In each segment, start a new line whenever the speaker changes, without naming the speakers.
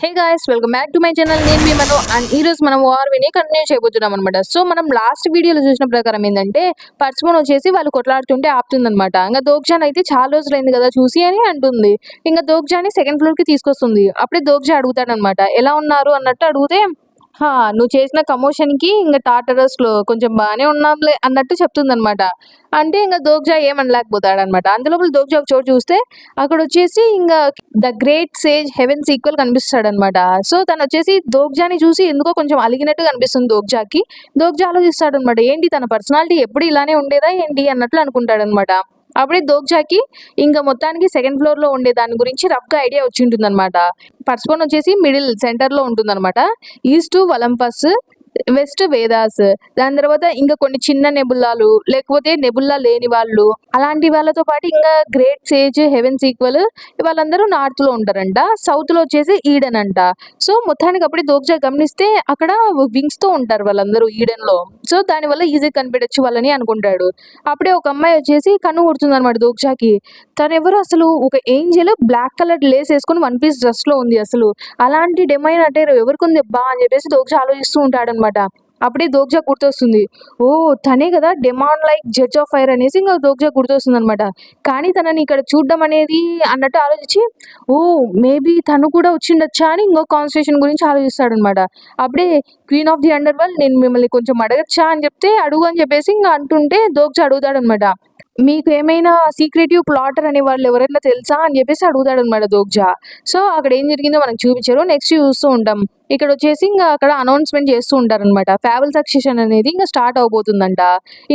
Hey guys, welcome back to my channel. నేను మీ మను. And ఈ రోజు మనం వార్ విని కంటిన్యూ చేయబోతున్నాం అనమాట. సో మనం లాస్ట్ వీడియోలో చూసిన ప్రకారం ఏంటంటే పర్స్మోన్ వచ్చేసి వాళ్ళు కొట్లాడుతుంటే ఆపుతుందన్నమాట. ఇంకా దోగ్జాన్ అయితే చాలా రోజులైంది కదా చూసి అని అంటుంది. ఇంకా దోగ్జాని సెకండ్ ఫ్లోర్ కి తీసుకొస్తుంది. అప్పుడే దోగ్జా అడుగుతాడనమాట, ఎలా ఉన్నారు అన్నట్టు అడిగితే, నువ్వు చేసిన కమోషన్‌కి ఇంగ టాటరస్‌లో కొంచెం బానే ఉన్నాంలే అన్నట్టు చెప్తుందనమాట. అంటే ఇంగ దోగ్జా ఏమనలేకపోతాడనమాట. అంతలోపల దోగ్జా ఒక చోట చూస్తే అక్కడొచ్చేసి ఇంగ the great sage heaven sequel కనిపిస్తాడనమాట. సో తనొచ్చేసి దోగ్జాని చూసి ఎందుకో కొంచెం అలిగినట్టు కనిపిస్తుంది దోగ్జాకి. దోగ్జా ఆలోచిస్తాడనమాట, ఏంటి తన పర్సనాలిటీ ఎప్పుడు ఇలానే ఉండేదా ఏంటి అన్నట్లు అనుకుంటాడనమాట. అప్పుడే దోగ్జాకి ఇంక మొత్తానికి సెకండ్ ఫ్లోర్‌లో ఉండే దాని గురించి రఫ్‌గా ఐడియా వచ్చింటుందనమాట. పర్స్‌ఫోన్ వచ్చేసి మిడిల్ సెంటర్‌లో ఉంటుందనమాట. ఈస్ట్ ఒలంపస్, వెస్ట్ వేదాస్, దాని తర్వాత ఇంకా కొన్ని చిన్న నెబుల్లాలు, లేకపోతే నెబుల్లా లేని వాళ్ళు, అలాంటి వాళ్ళతో పాటు ఇంకా గ్రేట్ సేజ్ హెవెన్ సీక్వెల్ వాళ్ళందరూ నార్త్ లో ఉంటారంట. సౌత్ లో వచ్చేసి ఈడెన్ అంట. సో మొత్తానికి అప్పుడే దోగ్జా గమనిస్తే అక్కడ వింగ్స్ తో ఉంటారు వాళ్ళందరూ ఈడెన్ లో. సో దాని వల్ల ఈజీ కనిపెట్టచ్చు వాళ్ళని అనుకుంటాడు. అప్పుడే ఒక అమ్మాయి వచ్చేసి కన్ను కొడుతుంది అనమాట దోగ్జాకి. తనెవరు అసలు, ఒక ఏంజెల్ బ్లాక్ కలర్ లేస్ వేసుకుని వన్ పీస్ డ్రెస్ లో ఉంది. అసలు అలాంటి డెమైన్ అంటే ఎవరికి ఉంది అబ్బా అని చెప్పేసి దోగ్జా ఆలోచిస్తూ ఉంటాడనమాట. అప్పుడే దోగ్జా గుర్తొస్తుంది, ఓ తనే కదా demon like judge of fire అనేసి ఇంకా దోగ్జా గుర్తొస్తుంది అనమాట. కానీ తనని ఇక్కడ చూడడం అనేది అన్నట్టు ఆలోచించి, ఓ మేబీ తను కూడా వచ్చిండొచ్చా అని ఇంకో కాన్స్టిట్యూషన్ గురించి ఆలోచిస్తాడనమాట. అప్పుడే queen of the under world, నేను మిమ్మల్ని కొంచెం అడగచ్చా అని చెప్తే, అడుగు అని చెప్పేసి ఇంకా అంటుంటే దోగ్జా అడుగుతాడనమాట, మీకు ఏమైనా సీక్రెటివ్ ప్లాటర్ అనే వాళ్ళు ఎవరైనా తెలుసా అని చెప్పేసి అడుగుతాడనమాట దోగ్జా. సో అక్కడ ఏం జరిగిందో మనకు చూపించారు, నెక్స్ట్ చూస్తూ ఉంటాం. ఇక్కడ వచ్చేసి ఇంకా అక్కడ అనౌన్స్మెంట్ చేస్తూ ఉంటారనమాట. ఫ్యాబుల్ సక్సెషన్ అనేది ఇంకా స్టార్ట్ అవబోతుందంట.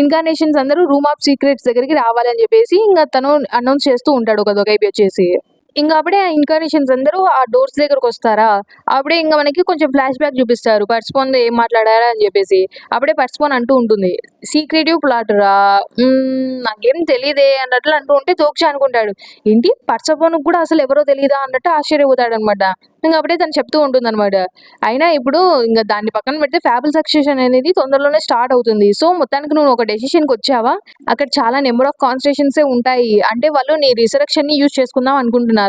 ఇన్కార్నేషన్స్ అందరూ రూమ్ ఆఫ్ సీక్రెట్స్ దగ్గరికి రావాలి అని చెప్పేసి ఇంకా తను అనౌన్స్ చేస్తూ ఉంటాడు ఒక దొగైబి వచ్చేసి. ఇంక అప్పుడే ఆ ఇన్కార్నేషన్స్ అందరూ ఆ డోర్స్ దగ్గరకు వస్తారా. అప్పుడే ఇంకా మనకి కొంచెం ఫ్లాష్ బ్యాక్ చూపిస్తారు పర్స్పోన్ ఏం మాట్లాడారా అని చెప్పేసి. అప్పుడే పర్స్పోన్ అంటూ ఉంటుంది, సీక్రెటివ్ ప్లాటరా, నాకేం తెలియదే అన్నట్లు అంటూ ఉంటే దోక్ష అనుకుంటాడు, ఏంటి పర్సపోన్ కూడా అసలు ఎవరో తెలియదా అన్నట్టు ఆశ్చర్యపోతాడు అనమాట. ఇంకా అప్పుడే తను చెప్తూ ఉంటుంది అనమాట, అయినా ఇప్పుడు ఇంకా దాన్ని పక్కన పెడితే ఫ్యాబుల్ సక్సెషన్ అనేది తొందరలోనే స్టార్ట్ అవుతుంది. సో మొత్తానికి నువ్వు ఒక డెసిషన్కి వచ్చావా, అక్కడ చాలా నెంబర్ ఆఫ్ కాన్స్టిట్యూషన్సే ఉంటాయి, అంటే వాళ్ళు నీ రిసరెక్షన్ ని యూజ్ చేసుకుందాం అనుకుంటున్నారు.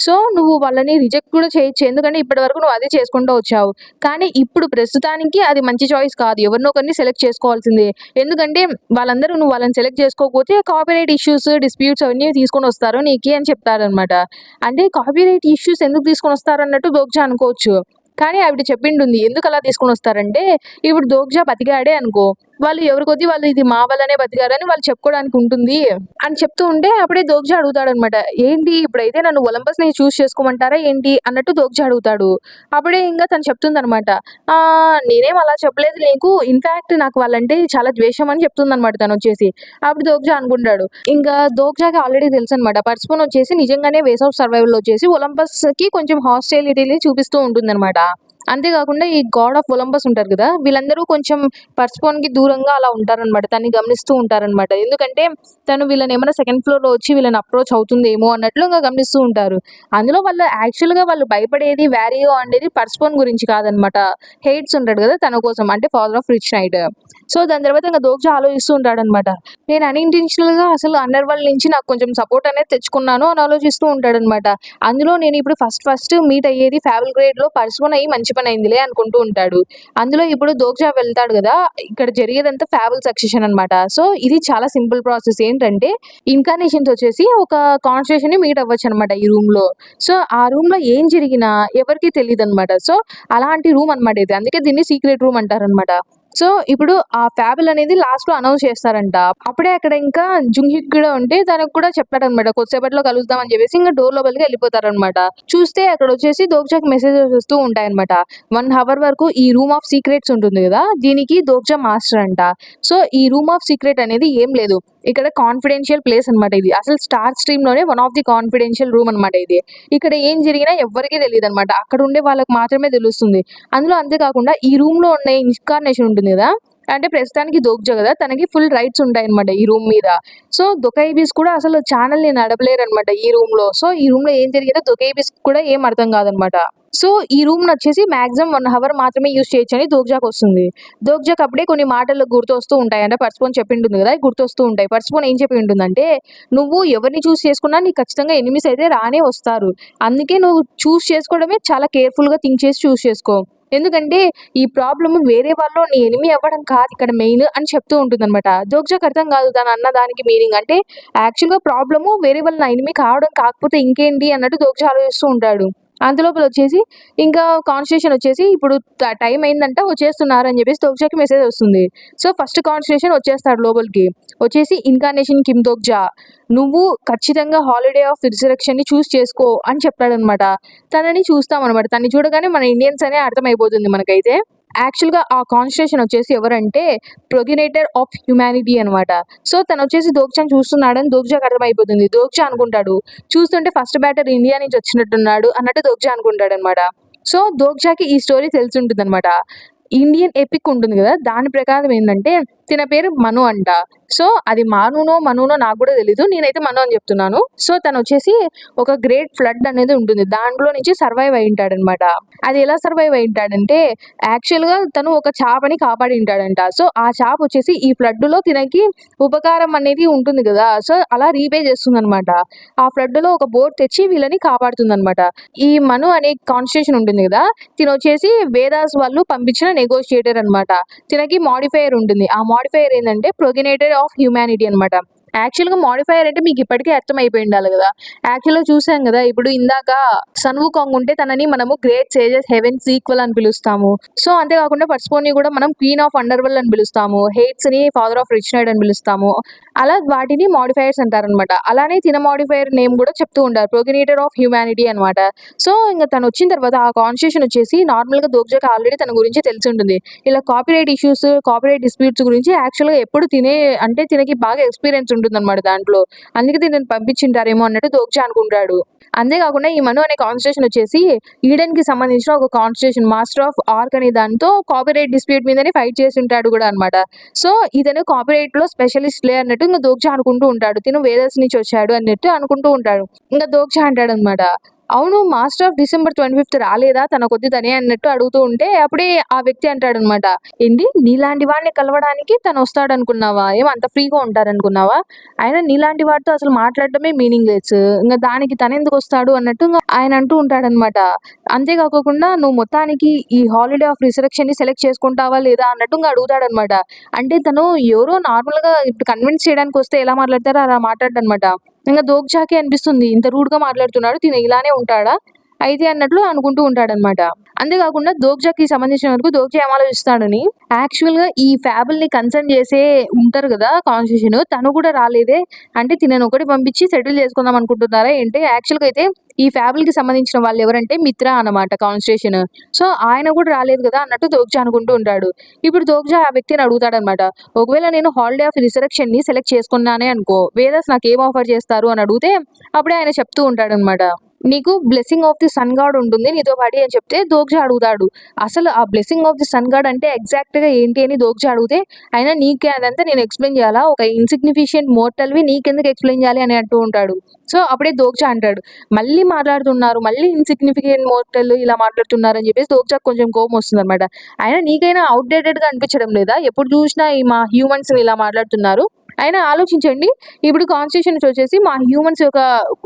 సో నువ్వు వాళ్ళని రిజెక్ట్ కూడా చేయొచ్చు, ఎందుకంటే ఇప్పటి వరకు నువ్వు అదే చేసుకుంటూ వచ్చావు. కానీ ఇప్పుడు ప్రస్తుతానికి అది మంచి చాయిస్ కాదు, ఎవరినో ఒకరిని సెలెక్ట్ చేసుకోవాల్సిందే. ఎందుకంటే వాళ్ళందరూ నువ్వు వాళ్ళని సెలెక్ట్ చేసుకోకపోతే కాపీరైట్ ఇష్యూస్, డిస్ప్యూట్స్ అవన్నీ తీసుకొని వస్తారు నీకే అని చెప్తారనమాట. అంటే కాపీరైట్ ఇష్యూస్ ఎందుకు తీసుకొని వస్తారన్నట్టు దోగ్జా అనుకోవచ్చు. కానీ ఆవిడ చెప్పింటుంది ఎందుకు అలా తీసుకొని వస్తారంటే, ఇప్పుడు దోగ్జా బతికాడే అనుకో, వాళ్ళు ఎవరి కొద్దీ వాళ్ళు ఇది మా వల్లనే బతికారని వాళ్ళు చెప్పుకోవడానికి ఉంటుంది అని చెప్తూ ఉంటే, అప్పుడే దోగ్జా అడుగుతాడనమాట, ఏంటి ఇప్పుడైతే నన్ను ఒలంపస్ ని చూస్ చేసుకోమంటారా ఏంటి అన్నట్టు దోగ్జా అడుగుతాడు. అప్పుడే ఇంకా తను చెప్తుందనమాట, ఆ నేనేం అలా చెప్పలేదు నీకు, ఇన్ఫాక్ట్ నాకు వాళ్ళంటే చాలా ద్వేషం అని చెప్తుందనమాట తను వచ్చేసి. అప్పుడు దోగ్జా అనుకుంటాడు, ఇంకా దోగ్జాకి ఆల్రెడీ తెలుసు అనమాట పర్స్పోన్ వచ్చేసి నిజంగానే వేస్ ఆఫ్ సర్వైవల్ లో వచ్చేసి ఒలంపస్ కి కొంచెం హాస్టైలిటీని చూపిస్తూ ఉంటుందన్నమాట. అంతేకాకుండా ఈ గాడ్ ఆఫ్ ఒలంపస్ ఉంటారు కదా, వీళ్ళందరూ కొంచెం పర్స్పోన్ కి దూరంగా అలా ఉంటారనమాట, తన్ని గమనిస్తూ ఉంటారనమాట. ఎందుకంటే తను వీళ్ళని ఏమైనా సెకండ్ ఫ్లోర్ లో వచ్చి వీళ్ళని అప్రోచ్ అవుతుందేమో అన్నట్లు ఇంకా గమనిస్తూ ఉంటారు. అందులో వాళ్ళు యాక్చువల్ గా వాళ్ళు భయపడేది వ్యారియో అనేది పర్స్పోన్ గురించి కాదనమాట, హెయిట్స్ ఉంటాడు కదా తన కోసం, అంటే father of rich night. So దాని తర్వాత ఇంకా దోగ్జా ఆలోచిస్తూ ఉంటాడనమాట, నేను అన్ఇంటెన్షనల్ గా అసలు అండర్ వరల్డ్ నుంచి నాకు కొంచెం సపోర్ట్ అనేది తెచ్చుకున్నాను అని ఆలోచిస్తూ ఉంటాడనమాట. అందులో నేను ఇప్పుడు ఫస్ట్ మీట్ అయ్యేది ఫ్యాబుల్ గ్రేడ్ లో పర్స్పోన్ అయ్యి మంచి పని అయిందిలే అనుకుంటూ ఉంటాడు. అందులో ఇప్పుడు దోగ్జా వెళ్తాడు కదా, ఇక్కడ జరిగేదంతా ఫ్యాబుల్ సక్సెషన్ అనమాట. సో ఇది చాలా సింపుల్ ప్రాసెస్, ఏంటంటే ఇన్కార్నేషన్స్ వచ్చేసి ఒక కాన్స్టిట్యూషన్ ని మీట్ అవ్వచ్చు అనమాట ఈ రూమ్ లో. సో ఆ రూమ్ లో ఏం జరిగినా ఎవరికి తెలియదు అనమాట. సో అలాంటి రూమ్ అనమాట ఇది, అందుకే దీన్ని సీక్రెట్ రూమ్ అంటారనమాట. సో ఇప్పుడు ఆ ఫ్యాబుల్ అనేది లాస్ట్ లో అనౌన్స్ చేస్తారంట. అప్పుడే అక్కడ ఇంకా జుంగ్హిక్ కూడా ఉంటే తనకు కూడా చెప్పాడనమాట, కొద్దిసేపట్లో కలుద్దాం అని చెప్పేసి ఇంకా డోర్ లోపలికి వెళ్ళిపోతారనమాట. చూస్తే అక్కడ వచ్చేసి దోగ్జాకి మెసేజెస్ వస్తూ ఉంటాయన్నమాట. 1 hour వరకు ఈ రూమ్ ఆఫ్ సీక్రెట్స్ ఉంటుంది కదా, దీనికి దోగ్జా మాస్టర్ అంట. సో ఈ రూమ్ ఆఫ్ సీక్రెట్ అనేది ఏం లేదు, ఇక్కడ కాన్ఫిడెన్షియల్ ప్లేస్ అనమాట ఇది. అసలు స్టార్ స్ట్రీమ్ లోనే one of the confidential room అనమాట ఇది. ఇక్కడ ఏం జరిగినా ఎవరికీ తెలియదు అనమాట, అక్కడ ఉండే వాళ్ళకి మాత్రమే తెలుస్తుంది. అందులో అంతేకాకుండా ఈ రూమ్ లో ఉన్న ఇన్కార్నేషన్ ఉంటుంది కదా, అంటే ప్రస్తుతానికి దోగ్జా కదా, తనకి ఫుల్ రైట్స్ ఉంటాయి అనమాట ఈ రూమ్ మీద. సో దొకైబీస్ కూడా అసలు ఛానల్ ని నడపలేరు అనమాట ఈ రూమ్ లో. సో ఈ రూమ్ లో ఏం జరిగిందో దొకైబీస్ కూడా ఏం అర్థం కాదనమాట. సో ఈ రూమ్‌ని వచ్చేసి మాక్సిమం 1 హవర్ మాత్రమే యూజ్ చేయొచ్చని దోగ్జాకి వస్తుంది. దోగ్జాకి అప్పుడే కొన్ని మాటలు గుర్తొస్తూ ఉంటాయి. అంటే పర్సుపోన్ చెప్పింటుంది కదా! గుర్తొస్తూ ఉంటాయి. పర్సుపోన్ ఏం చెప్పి ఉంటుందంటే, "నువ్వు ఎవరిని చూజ్ చేసుకున్నా నీకు ఖచ్చితంగా ఎనిమీస్ అయితే రానే వస్తారు. అందుకే నువ్వు చూజ్ చేసుకోవడమే చాలా కేర్‌ఫుల్‌గా థింక్ చేసి చూజ్ చేసుకో. ఎందుకంటే ఈ ప్రాబ్లమ్ వేరే వాళ్ళు నీ ఎనిమీ అవ్వడం కాదు ఇక్కడ మెయిన్" అని చెప్తూ ఉంటుందన్నమాట. దోగ్జాకి అర్థం కాదు తను అన్న దానికి మీనింగ్. అంటే యాక్చువల్‌గా ప్రాబ్లము వేరే వాళ్ళు నా ఎనిమీ కావడం కాకపోతే ఇంకేంటి అన్నట్టు దోగ్జా ఆలోచిస్తూ ఉంటాడు. అంతలోపల వచ్చేసి ఇంకా కాన్వర్సేషన్ వచ్చేసి ఇప్పుడు టైం అయిందంట వచ్చేస్తున్నారు అని చెప్పేసి దోగ్జాకి మెసేజ్ వస్తుంది. సో ఫస్ట్ కాన్వర్సేషన్ వచ్చేస్తాడు లోపలికి. వచ్చేసి ఇన్కార్నేషన్ కిమ్ దోగ్జా, నువ్వు ఖచ్చితంగా హాలిడే ఆఫ్ రిజరెక్షన్‌ని చూజ్ చేసుకో అని చెప్తాడనమాట. తనని చూస్తామనమాట. తనని చూడగానే మన ఇండియన్స్ అనే అర్థమైపోతుంది మనకైతే. యాక్చువల్‌గా ఆ కాన్స్టిట్యూషన్ వచ్చేసి ఎవరంటే ప్రొగినేటర్ ఆఫ్ హ్యుమానిటీ అనమాట. సో తనొచ్చేసి దోగ్జాని చూస్తున్నాడని దోగ్జాకి అర్థమైపోతుంది. దోగ్జా అనుకుంటాడు, చూస్తుంటే ఫస్ట్ బ్యాటర్ ఇండియా నుంచి వచ్చినట్టున్నాడు అన్నట్టు దోగ్జా అనుకుంటాడనమాట. సో దోగ్జాకి ఈ స్టోరీ తెలిసుంటుందనమాట. ఇండియన్ ఎపిక్ ఉంటుంది కదా! దాని ప్రకారం ఏందంటే తిన పేరు మను అంట. సో అది మనునో నాకు కూడా తెలీదు. నేనైతే మను అని చెప్తున్నాను. సో తనొచ్చేసి ఒక గ్రేట్ ఫ్లడ్ అనేది ఉంటుంది. దాంట్లో నుంచి సర్వైవ్ అయ్యుంటాడనమాట. అది ఎలా సర్వైవ్ అయ్యుంటాడంటే యాక్చువల్‌గా తను ఒక చేపని కాపాడింటాడంట. సో ఆ చేప వచ్చేసి ఈ ఫ్లడ్‌లో తినకి ఉపకారం అనేది ఉంటుంది కదా! సో అలా రీపే చేస్తుందనమాట. ఆ ఫ్లడ్‌లో ఒక బోట్ తెచ్చి వీళ్ళని కాపాడుతుందనమాట. ఈ మను అనే కాన్స్టిట్యూషన్ ఉంటుంది కదా! తినొచ్చేసి వేదాస్ వాళ్ళు పంపించిన నెగోషియేటర్ అనమాట. తినకి మోడిఫైయర్ ఉంటుంది. ఆ మోడిఫైయర్ ఏందంటే ప్రొగినేటర్ ఆఫ్ హ్యుమానిటీ అనమాట. యాక్చువల్‌గా మోడిఫైయర్ అంటే మీకు ఇప్పటికే అర్థమైపోయి ఉండాలి గదా! యాక్చువల్‌గా చూసాం గదా! ఇప్పుడు ఇందాక 'సన్ వుకాంగ్' ఉంటే తనని మనము గ్రేట్ సేజెస్ హెవెన్స్ ఈక్వల్ అని పిలుస్తాము. సో అంతే కాకుండా పర్సుపోని కూడా మనం క్వీన్ ఆఫ్ అండర్‌వరల్డ్ అని పిలుస్తాము. హేట్స్‌ని ఫాదర్ ఆఫ్ రిచ్ నైట్ అని పిలుస్తాము. అలా వాటిని మోడిఫైయర్స్ అంటారనమాట. అలానే తిన మోడిఫైయర్ నేమ్ కూడా చెప్తూ ఉంటారు. ప్రొగినేటర్ ఆఫ్ హ్యుమానిటీ అనమాట. సో ఇంక తనొచ్చిన తర్వాత ఆ కాన్స్టిట్యూషన్ వచ్చేసి నార్మల్‌గా దోగ్జాకి ఆల్రెడీ తన గురించి తెలిసుంటుంది. ఇలా కాపీరైట్ ఇష్యూస్, కాపీరైట్ డిస్ప్యూట్స్ గురించి యాక్చువల్‌గా ఎప్పుడు తినకి బాగా ఎక్స్‌పీరియన్స్ ఉంటుందన్నమాట దాంట్లో. అందుకే దీనిని పంపించింటారేమో అన్నట్టు దోగ్జా అనుకుంటాడు. అంతేకాకుండా ఈ మను అనే కాన్స్టిట్యూషన్ వచ్చేసి ఈడెన్‌కి సంబంధించిన ఒక కాన్స్టిట్యూషన్ మాస్టర్ ఆఫ్ ఆర్క్ అనే దాంతో కాపీరైట్ డిస్ప్యూట్ మీదనే ఫైట్ చేసి ఉంటాడు కూడా అన్నమాట. సో ఇతను కాపీరైట్‌లో స్పెషలిస్ట్‌లే అన్నట్టు ఇంక దోగ్జా అనుకుంటూ ఉంటాడు. తిను వేదస్ నుంచి వచ్చాడు అన్నట్టు అనుకుంటూ ఉంటాడు. ఇంక దోగ్జా అంటాడన్నమాట, అవును మాస్టర్ ఆఫ్ డిసెంబర్ 25థ్ రాలేదా తన కొద్ది తనే అన్నట్టు అడుగుతూ ఉంటే అప్పుడే ఆ వ్యక్తి అంటాడనమాట, ఏంటి నీలాంటి వాడిని కలవడానికి తను వస్తాడనుకున్నావా? ఏం అంత ఫ్రీగా ఉంటారనుకున్నావా? అయినా నీలాంటి వాడితో అసలు మాట్లాడటమే మీనింగ్ లెస్. ఇంక దానికి తనెందుకు వస్తాడు అన్నట్టు ఇంగ ఆయన అంటూ ఉంటాడనమాట. అంతేకాకోకుండా నువ్వు మొత్తానికి ఈ హాలిడే ఆఫ్ రిసరెక్షన్‌ని సెలెక్ట్ చేసుకుంటావా లేదా అన్నట్టు ఇంగ అడుగుతాడనమాట. అంటే తను ఎవరో నార్మల్‌గా ఇప్పుడు కన్విన్స్ చేయడానికి వస్తే ఎలా మాట్లాడతారో అలా మాట్లాడడనమాట. ఇంగ దోగ్జాకి అనిపిస్తుంది ఇంత రూడ్‌గా మాట్లాడుతున్నాడు. తిను ఇలానే ఉంటాడా? అయితే అన్నట్లు అనుకుంటూ ఉంటాడనమాట. అంతేకాకుండా దోగ్జాకి సంబంధించిన వరకు దోగ్జా ఏం ఆలోచిస్తాడని యాక్చువల్‌గా ఈ ఫ్యాబుల్‌ని కన్సర్న్ చేసే ఉంటారు గదా! కాన్స్టిట్యూషన్ తను కూడా రాలేదే. అంటే తినని ఒకటి పంపించి సెటిల్ చేసుకుందాం అనుకుంటున్నారా ఏంటి? యాక్చువల్‌గా అయితే ఈ ఫ్యాబుల్‌కి సంబంధించిన వాళ్ళు ఎవరంటే మిత్ర అన్నమాట కాన్స్టిట్యూషన్. సో ఆయన కూడా రాలేదు కదా! అన్నట్టు దోగ్జా అనుకుంటూ ఉంటాడు. ఇప్పుడు దోగ్జా ఆ వ్యక్తిని అడుగుతాడనమాట. ఒకవేళ నేను హాలిడే ఆఫ్ రిసరెక్షన్‌ని సెలెక్ట్ చేసుకున్నానే అనుకో, వేదస్ నాకేం ఆఫర్ చేస్తారు అని అడిగితే అప్పుడే ఆయన చెప్తూ ఉంటాడనమాట. నీకు blessing of the sun god ఉంటుంది నీతో పాటి అని చెప్తే దోగ్జా అడుగుతాడు. అసలు ఆ blessing of the sun god అంటే ఎగ్జాక్ట్‌గా ఏంటి అని దోగ్జా అడిగితే, అయినా నీకే అదంతా నేను ఎక్స్‌ప్లెయిన్ చేయాలా? ఒక ఇన్‌సిగ్నిఫిషియంట్ మోర్టల్‌వి నీకెందుకు ఎక్స్‌ప్లెయిన్ చేయాలి అని అంటూ ఉంటాడు. సో అప్పుడే దోగ్జా అంటాడు, మళ్ళీ మాట్లాడుతున్నారు. మళ్ళీ ఇన్‌సిగ్నిఫికెంట్ మోర్టల్ ఇలా మాట్లాడుతున్నారు అని చెప్పేసి దోగ్జాకి కొంచెం కోపం వస్తుందన్నమాట. అయినా నీకైనా ఔట్‌డేటెడ్‌గా అనిపించడం లేదా? ఎప్పుడు చూసినా ఈ మా హ్యూమన్స్‌ని ఇలా మాట్లాడుతున్నారు. అయినా ఆలోచించండి. ఇప్పుడు కాన్స్టిట్యూషన్స్ వచ్చేసి మా హ్యూమన్స్ యొక్క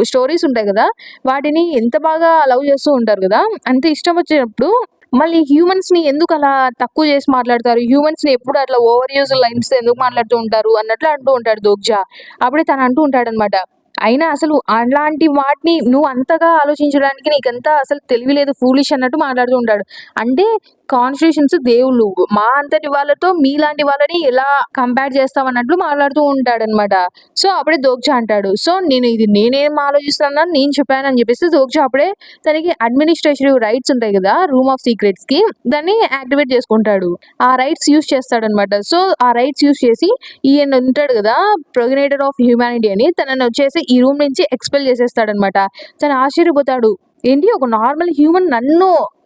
స్టోరీస్ ఉంటాయి గదా! వాటిని ఎంత బాగా లవ్ చేస్తూ ఉంటారు గదా! అంత ఇష్టం వచ్చినప్పుడు మళ్ళీ హ్యూమన్స్‌ని ఎందుకు అలా తక్కువ చేసి మాట్లాడతారు? హ్యూమన్స్‌ని ఎప్పుడు అట్లా ఓవర్ యూజ్ లైన్స్‌తో ఎందుకు మాట్లాడుతూ ఉంటారు? అన్నట్లు అంటూ ఉంటాడు దోగ్జా. అప్పుడే తను అంటూ ఉంటాడనమాట. అయినా అసలు అలాంటి వాటిని నువ్వు అంతగా ఆలోచించడానికి నీకంతా అసలు తెలివి లేదు ఫూలిష్ అన్నట్టు మాట్లాడుతూ ఉంటాడు. అంటే కాన్స్టిట్యూషన్స్ దేవుళ్ళు. మా అంతటి వాళ్ళతో మీలాంటి వాళ్ళని ఎలా కంపేర్ చేస్తావన్నట్లు మాట్లాడుతూ ఉంటాడనమాట. సో అప్పుడే దోగ్జా అంటాడు. సో నేనేం ఆలోచిస్తున్నానని నేను చెప్పానని చెప్పేసి దోగ్జా అప్పుడే తనకి అడ్మినిస్ట్రేటివ్ రైట్స్ ఉంటాయి కదా! రూమ్ ఆఫ్ సీక్రెట్స్‌కి దాన్ని యాక్టివేట్ చేసుకుంటాడు. ఆ రైట్స్ యూజ్ చేస్తాడనమాట. సో ఆ రైట్స్ యూజ్ చేసి ఈయన ఉంటాడు కదా! ప్రొగినేటర్ ఆఫ్ హ్యుమానిటీ అని తనని వచ్చేసి ఈ రూమ్ నుంచి ఎక్స్‌పెల్ చేసేస్తాడనమాట. తను ఆశ్చర్యపోతాడు. ఏంటి ఒక నార్మల్ హ్యూమన్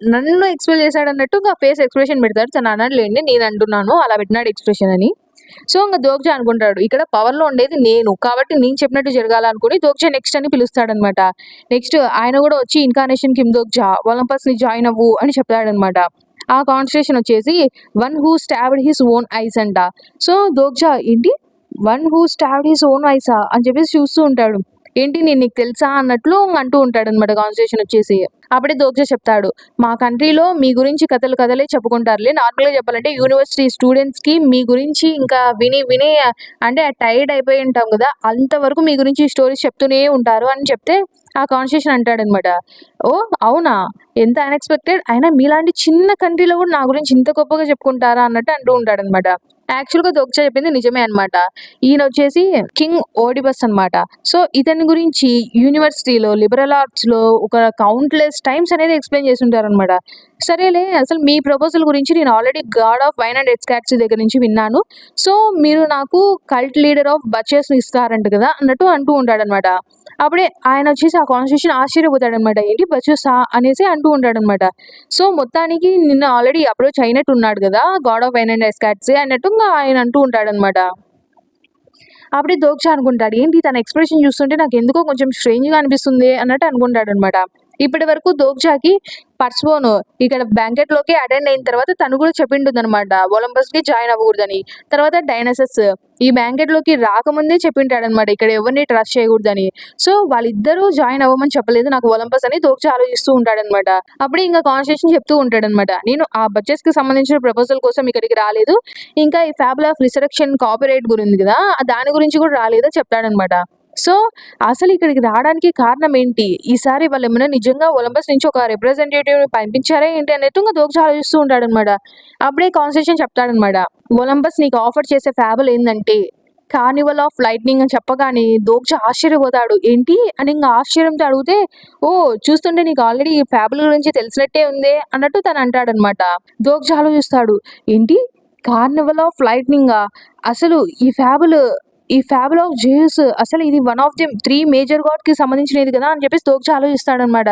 నన్ను ఎక్స్‌పెల్ చేసాడన్నట్టు ఫేస్ ఎక్స్‌ప్రెషన్ పెడతాడు. తను అనడులెండి నేను అంటున్నాను అలా పెట్టినాడు ఎక్స్‌ప్రెషన్ అని. సో ఇంక దోగ్జా అనుకుంటాడు ఇక్కడ పవర్ లో ఉండేది నేను కాబట్టి నేను చెప్పినట్టు జరగాలనుకుని దోగ్జా నెక్స్ట్ అని పిలుస్తాడనమాట. నెక్స్ట్ ఆయన కూడా వచ్చి ఇన్కార్నేషన్ కిమ్ దోగ్జా ఒలంపస్ ని జాయిన్ అవ్వు అని చెప్తాడనమాట. ఆ కాన్వర్సేషన్ వచ్చేసి one who stabbed his own eyes అంట. సో దోగ్జా ఏంటి one who stabbed his own ఐసా అని చెప్పేసి చూస్తూ ఉంటాడు. ఏంటి నేను నీకు తెలుసా అన్నట్లు అంటూ ఉంటాడు అనమాట కాన్వర్సేషన్ వచ్చేసి. అప్పుడే దోగ్జా చెప్తాడు మా కంట్రీలో మీ గురించి కథలు కథలే చెప్పుకుంటారులే. నార్మల్గా చెప్పాలంటే యూనివర్సిటీ స్టూడెంట్స్ కి మీ గురించి ఇంకా విని విని అంటే టైర్డ్ అయిపోయి ఉంటాం కదా, అంతవరకు మీ గురించి స్టోరీస్ చెప్తూనే ఉంటారు అని చెప్తే ఆ కాన్వర్సేషన్ అంటాడనమాట. ఓ అవునా, ఎంత అన్ఎక్స్పెక్టెడ్, అయినా మీలాంటి చిన్న కంట్రీలో కూడా నా గురించి ఇంత గొప్పగా చెప్పుకుంటారా అన్నట్టు అంటూ ఉంటాడనమాట. యాక్చువల్గా దోగ్జా చెప్పింది నిజమే అనమాట. ఈయన వచ్చేసి కింగ్ ఓడిపస్ అన్నమాట. సో ఇతని గురించి యూనివర్సిటీలో లిబరల్ ఆర్ట్స్ లో ఒక కౌంట్లెస్ టైమ్స్ అనేది ఎక్స్ప్లెయిన్ చేసి ఉంటారు అనమాట. సరేలే, అసలు మీ ప్రపోజల్ గురించి నేను already God of wine and Escorts దగ్గర నుంచి విన్నాను. సో మీరు నాకు కల్ట్ లీడర్ ఆఫ్ బచెస్ ఇస్తారంట కదా అన్నట్టు అంటూ ఉంటాడనమాట. అప్పుడే ఆయన వచ్చేసి ఆ కాన్వర్సేషన్ ఆశ్చర్యపోతాడనమాట. ఏంటి బచెసా అనేసి అంటూ ఉంటాడనమాట. సో మొత్తానికి నిన్న ఆల్రెడీ అప్రోచ్ అయినట్టు ఉన్నాడు కదా God of wine and Escorts అన్నట్టు ఇంకా ఆయన అంటూ ఉంటాడనమాట. అప్పుడే దోగ్జా అనుకుంటాడు ఏంటి తన ఎక్స్ప్రెషన్ చూస్తుంటే నాకు ఎందుకో కొంచెం స్ట్రేంజ్ గా అనిపిస్తుంది అన్నట్టు అనుకుంటాడు అనమాట. ఇప్పటి వరకు దోగ్జాకి పర్స్ఫోన్ ఇక్కడ బ్యాంకెట్ లోకి అటెండ్ అయిన తర్వాత తను కూడా చెప్పింటుంది అనమాట ఒలంపస్ కి జాయిన్ అవ్వకూడదని. తర్వాత డైనసస్ ఈ బ్యాంకెట్ లోకి రాకముందే చెప్పింటాడు అనమాట ఇక్కడ ఎవరిని ట్రస్ట్ చేయకూడదని. సో వాళ్ళిద్దరూ జాయిన్ అవ్వమని చెప్పలేదు నాకు ఒలంపస్ అని దోగ్జా ఆలోచిస్తూ ఉంటాడనమాట. అప్పుడే ఇంకా కాన్వర్సేషన్ చెప్తూ ఉంటాడనమాట. నేను ఆ బడ్జెట్స్ కి సంబంధించిన ప్రపోజల్ కోసం ఇక్కడికి రాలేదు, ఇంకా ఈ ఫ్యాబుల్ ఆఫ్ రిసరెక్షన్ కాపీరైట్ గురించి కదా దాని గురించి కూడా రాలేదని చెప్తాడనమాట. సో అసలు ఇక్కడికి రావడానికి కారణం ఏంటి, ఈసారి వాళ్ళు ఏమైనా నిజంగా ఒలంపస్ నుంచి ఒక రిప్రజెంటేటివ్ ని పంపించారా ఏంటి అన్నట్టు ఇంకా దోగ్జా ఆలోచిస్తూ ఉంటాడనమాట. అప్పుడే కాన్వర్సేషన్ చెప్తాడనమాట. ఒలంపస్ నీకు ఆఫర్ చేసే ఫ్యాబుల్ ఏంటంటే కార్నివల్ ఆఫ్ లైట్నింగ్ అని చెప్పగానే దోగ్జా ఆశ్చర్యపోతాడు. ఏంటి అని ఇంకా ఆశ్చర్యంతో అడిగితే ఓ చూస్తుంటే నీకు ఆల్రెడీ ఈ ఫ్యాబుల్ గురించి తెలిసినట్టే ఉందే అన్నట్టు తను అంటాడనమాట. దోగ్జా ఆలోచిస్తాడు. ఏంటి కార్నివల్ ఆఫ్ లైట్నింగ్, అసలు ఈ ఫ్యాబుల్ ఆఫ్ జేయస్ అసలు ఇది one of the 3 major God కి సంబంధించినది కదా అని చెప్పేసి దోగ్జా ఆలోచిస్తాడనమాట.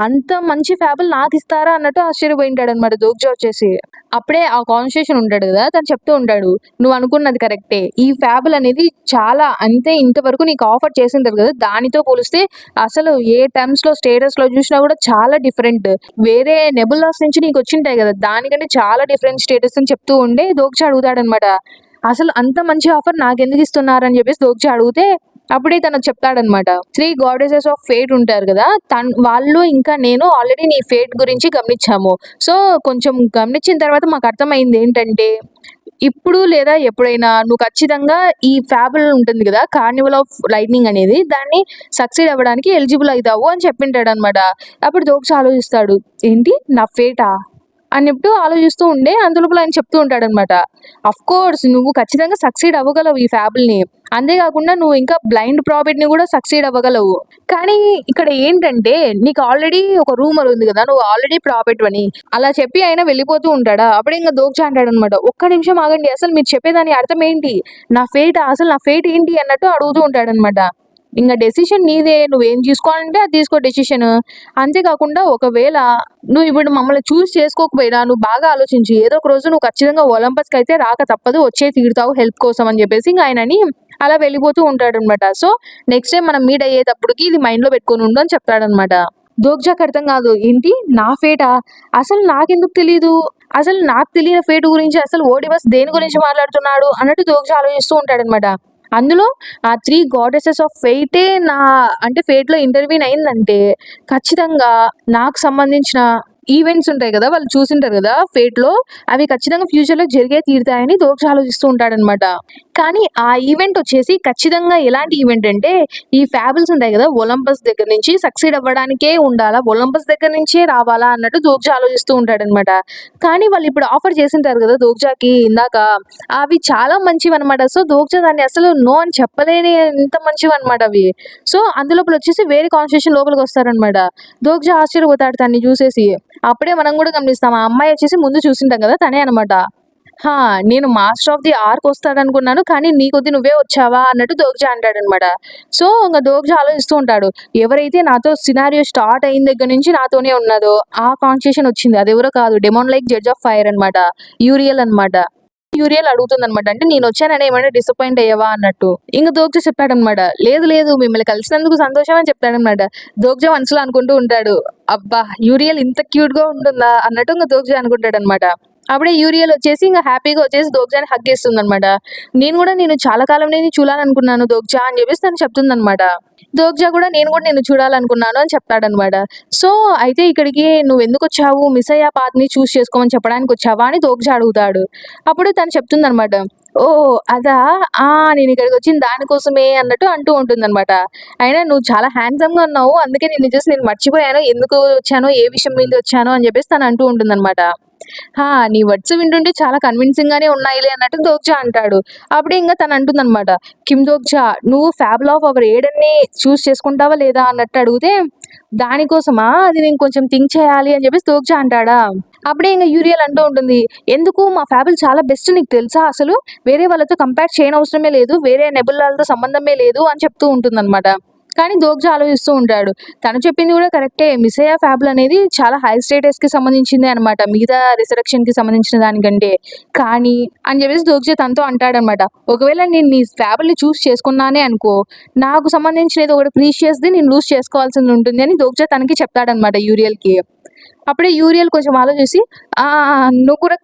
అంత మంచి ఫ్యాబుల్ నాకు ఇస్తారా అన్నట్టు ఆశ్చర్యపోయింటాడు అనమాట దోగ్జా వచ్చేసి. అప్పుడే ఆ కాన్వర్సేషన్ ఉంటాడు కదా తను చెప్తూ ఉంటాడు నువ్వు అనుకున్నది కరెక్టే, ఈ ఫ్యాబుల్ అనేది చాలా అంతే ఇంతవరకు నీకు ఆఫర్ చేసింటారు కదా దానితో పోలిస్తే అసలు ఏ టర్మ్స్ లో స్టేటస్ లో చూసినా కూడా చాలా డిఫరెంట్, వేరే నెబులాస్ నుంచి నీకు వచ్చింటాయి కదా దానికంటే చాలా డిఫరెంట్ స్టేటస్ అని చెప్తూ ఉండే దోగ్జా అడుగుతాడనమాట. అసలు అంత మంచి ఆఫర్ నాకెందుకు ఇస్తున్నారని చెప్పేసి దోగ్జా అడిగితే అప్పుడే తను చెప్తాడనమాట 3 గాడెసెస్ ఆఫ్ ఫేట్ ఉంటారు కదా వాళ్ళు ఇంకా నేను ఆల్రెడీ నీ ఫేట్ గురించి గమనించాము. సో కొంచెం గమనించిన తర్వాత మాకు అర్థమైంది ఏంటంటే ఇప్పుడు లేదా ఎప్పుడైనా నువ్వు ఖచ్చితంగా ఈ ఫ్యాబుల్ ఉంటుంది కదా కార్నివల్ ఆఫ్ లైట్నింగ్ అనేది దాన్ని సక్సీడ్ అవ్వడానికి ఎలిజిబుల్ అవుతావు అని చెప్పింటాడు అనమాట. అప్పుడు దోగ్జా ఆలోచిస్తాడు ఏంటి నా ఫేటా అన్నట్టు ఆలోచిస్తూ ఉండే అందులోపల ఆయన చెప్తూ ఉంటాడనమాట. అఫ్ కోర్స్ నువ్వు ఖచ్చితంగా సక్సీడ్ అవ్వగలవు ఈ ఫ్యాబుల్ ని, అంతేకాకుండా నువ్వు ఇంకా బ్లైండ్ ప్రాఫిట్ ని కూడా సక్సీడ్ అవ్వగలవు. కానీ ఇక్కడ ఏంటంటే నీకు ఆల్రెడీ ఒక రూమర్ ఉంది కదా నువ్వు ఆల్రెడీ ప్రాఫిట్ అని అలా చెప్పి ఆయన వెళ్ళిపోతూ ఉంటాడా. అప్పుడే ఇంకా దోగ్జా అంటాడు అనమాట ఒక్క నిమిషం ఆగండి, అసలు మీరు చెప్పేదాని అర్థం ఏంటి, అసలు నా ఫేట్ ఏంటి అన్నట్టు అడుగుతూ ఉంటాడనమాట. ఇంకా డెసిషన్ నీదే, నువ్వేం తీసుకోవాలంటే అది తీసుకో డెసిషన్. అంతేకాకుండా ఒకవేళ నువ్వు ఇప్పుడు మమ్మల్ని చూస్ చేసుకోకపోయినా నువ్వు బాగా ఆలోచించి ఏదో ఒక రోజు నువ్వు ఖచ్చితంగా ఒలంపస్కి అయితే రాక తప్పదు, వచ్చే తీరుతావు హెల్ప్ కోసం అని చెప్పేసి ఇంకా ఆయనని అలా వెళ్ళిపోతూ ఉంటాడనమాట. సో నెక్స్ట్ టైం మనం మీట్ అయ్యేటప్పటికి ఇది మైండ్ లో పెట్టుకొని ఉండు అని చెప్తాడనమాట. దోగ్జాకి అర్థం కాదు ఏంటి నా ఫేటా, అసలు నాకెందుకు తెలీదు, అసలు నాకు తెలియని ఫేట్ గురించి అసలు ఓడిబస్ దేని గురించి మాట్లాడుతున్నాడు అన్నట్టు దోగ్జా ఆలోచిస్తూ ఉంటాడనమాట. అందులో ఆ 3 గాడెసెస్ ఆఫ్ ఫేటే నా అంటే ఫేట్ లో ఇంటర్వ్యూన్ అయిందంటే ఖచ్చితంగా నాకు సంబంధించిన ఈవెంట్స్ ఉంటాయి కదా వాళ్ళు చూసింటారు కదా ఫేట్ లో, అవి ఖచ్చితంగా ఫ్యూచర్ లో జరిగే తీరుతాయని దోగ్జా ఆలోచిస్తూ ఉంటాడనమాట. కానీ ఆ ఈవెంట్ వచ్చేసి ఖచ్చితంగా ఎలాంటి ఈవెంట్ అంటే ఈ ఫ్యాబుల్స్ ఉంటాయి కదా ఒలంపస్ దగ్గర నుంచి సక్సీడ్ అవ్వడానికే ఉండాలా, ఒలంపస్ దగ్గర నుంచే రావాలా అన్నట్టు దోగ్జా ఆలోచిస్తూ ఉంటాడనమాట. కానీ వాళ్ళు ఇప్పుడు ఆఫర్ చేసింటారు కదా దోగ్జాకి ఇందాక, అవి చాలా మంచివి అనమాట. సో దోగ్జా దాన్ని అసలు నో అని చెప్పలేని ఎంత మంచివి అనమాట అవి. సో అందులోపల వచ్చేసి వేరే కాన్వర్సేషన్ లోపలికి వస్తారనమాట. దోగ్జా ఆశ్చర్యపోతాడు తన్ని చూసేసి. అప్పుడే మనం కూడా గమనిస్తాం ఆ అమ్మాయి వచ్చేసి ముందు చూసింటాం కదా తనే అనమాట. నేను మాస్టర్ ఆఫ్ ది ఆర్క్ వస్తాడనుకున్నాను కానీ నీ కొద్ది నువ్వే వచ్చావా అన్నట్టు దోగ్జా అంటాడనమాట. సో ఇంకా దోగ్జా ఆలోచిస్తూ ఉంటాడు ఎవరైతే నాతో సినారియో స్టార్ట్ అయిన దగ్గర నుంచి నాతోనే ఉన్నదో ఆ కాన్వర్సేషన్ వచ్చింది అది ఎవరో కాదు, demon like judge of fire అనమాట, యూరియల్ అనమాట. యూరియల్ అడుగుతుందనమాట. అంటే నేనొచ్చానని ఏమైనా డిసప్పాయింట్ అయ్యావా అన్నట్టు. ఇంక దోగ్జా చెప్పాడనమాట. లేదు లేదు మిమ్మల్ని కలిసినందుకు సంతోషం అని చెప్తాడనమాట. దోగ్జా మనసులో అనుకుంటూ ఉంటాడు. అబ్బా! యూరియల్ ఇంత క్యూట్‌గా ఉంటుందా అన్నట్టు ఇంక దోగ్జా అనుకుంటాడనమాట. అప్పుడే యూరియల్ వచ్చేసి ఇంక హ్యాపీగా వచ్చేసి దోగ్జాని హగ్ చేస్తుందనమాట. నేను చాలా కాలం నుంచి చూడాలనుకున్నాను దోగ్జా అని చెప్పేసి తను చెప్తుందనమాట. దోగ్జా కూడా నేను కూడా నిన్ను చూడాలనుకున్నాను అని చెప్తాడనమాట. సో, అయితే ఇక్కడికి నువ్వెందుకొచ్చావు? మిసయ్య పాత్‌ని చూజ్ చేసుకోమని చెప్పడానికొచ్చావా అని దోగ్జా అడుగుతాడు. అప్పుడు తను చెప్తుందనమాట. ఓహ్! అదా! ఆ! నేనిక్కడికొచ్చింది దానికోసమే అన్నట్టు అంటూ ఉంటుందనమాట. అయినా నువ్వు చాలా హ్యాండ్సమ్‌గా ఉన్నావు. అందుకే నిన్ను చూసి నేను మర్చిపోయాను. ఎందుకు వచ్చానో, ఏ విషయం మీద వచ్చానో అని చెప్పేసి తను అంటూ ఉంటుందనమాట. హా! నీ వర్డ్స్ వింటుంటే చాలా కన్విన్సింగ్‌గానే ఉన్నాయిలే అన్నట్టు దోగ్జా అంటాడు. అప్పుడే ఇంగ తను అంటుందనమాట. కిమ్ దోగ్జా నువ్వు 'ఫ్యాబుల్ ఆఫ్ అవర్ ఏడెన్‌ని చూజ్ చేసుకుంటావా లేదా అన్నట్టు అడిగితే, దానికోసమా? అది నేను కొంచెం థింక్ చేయాలి అని చెప్పేసి దోగ్జా అంటాడా. అప్పుడే ఇంగ యూరియల్ అంటూ ఉంటుంది. ఎందుకు మా ఫ్యాబుల్ చాలా బెస్ట్ నీకు తెలుసా అసలు? వేరే వాళ్ళతో కంపేర్ చేయనవసరమే లేదు. వేరే నెబులాలతో సంబంధమే లేదు అని చెప్తూ ఉంటుందనమాట. కానీ దోగ్జా ఆలోచిస్తూ ఉంటాడు. తను చెప్పింది కూడా కరెక్టే. మిసయ్య ఫ్యాబుల్ అనేది చాలా హై స్టేటస్‌కి సంబంధించిందే అనమాట. మిగతా రిసరెక్షన్‌కి సంబంధించిన దానికంటే. కానీ అని చెప్పేసి దోగ్జా తనతో అంటాడనమాట. ఒకవేళ నేను నీ ఫ్యాబుల్‌ని చూజ్ చేసుకున్నానే అనుకో, నాకు సంబంధించినది ఒకటి ప్రీషియస్‌ది నేను లూజ్ చేసుకోవాల్సింది ఉంటుంది అని దోగ్జా తనకి చెప్తాడనమాట యూరియల్‌కి. అప్పుడే యూరియల్ కొంచెం ఆలోచించి నువ్వు కూడా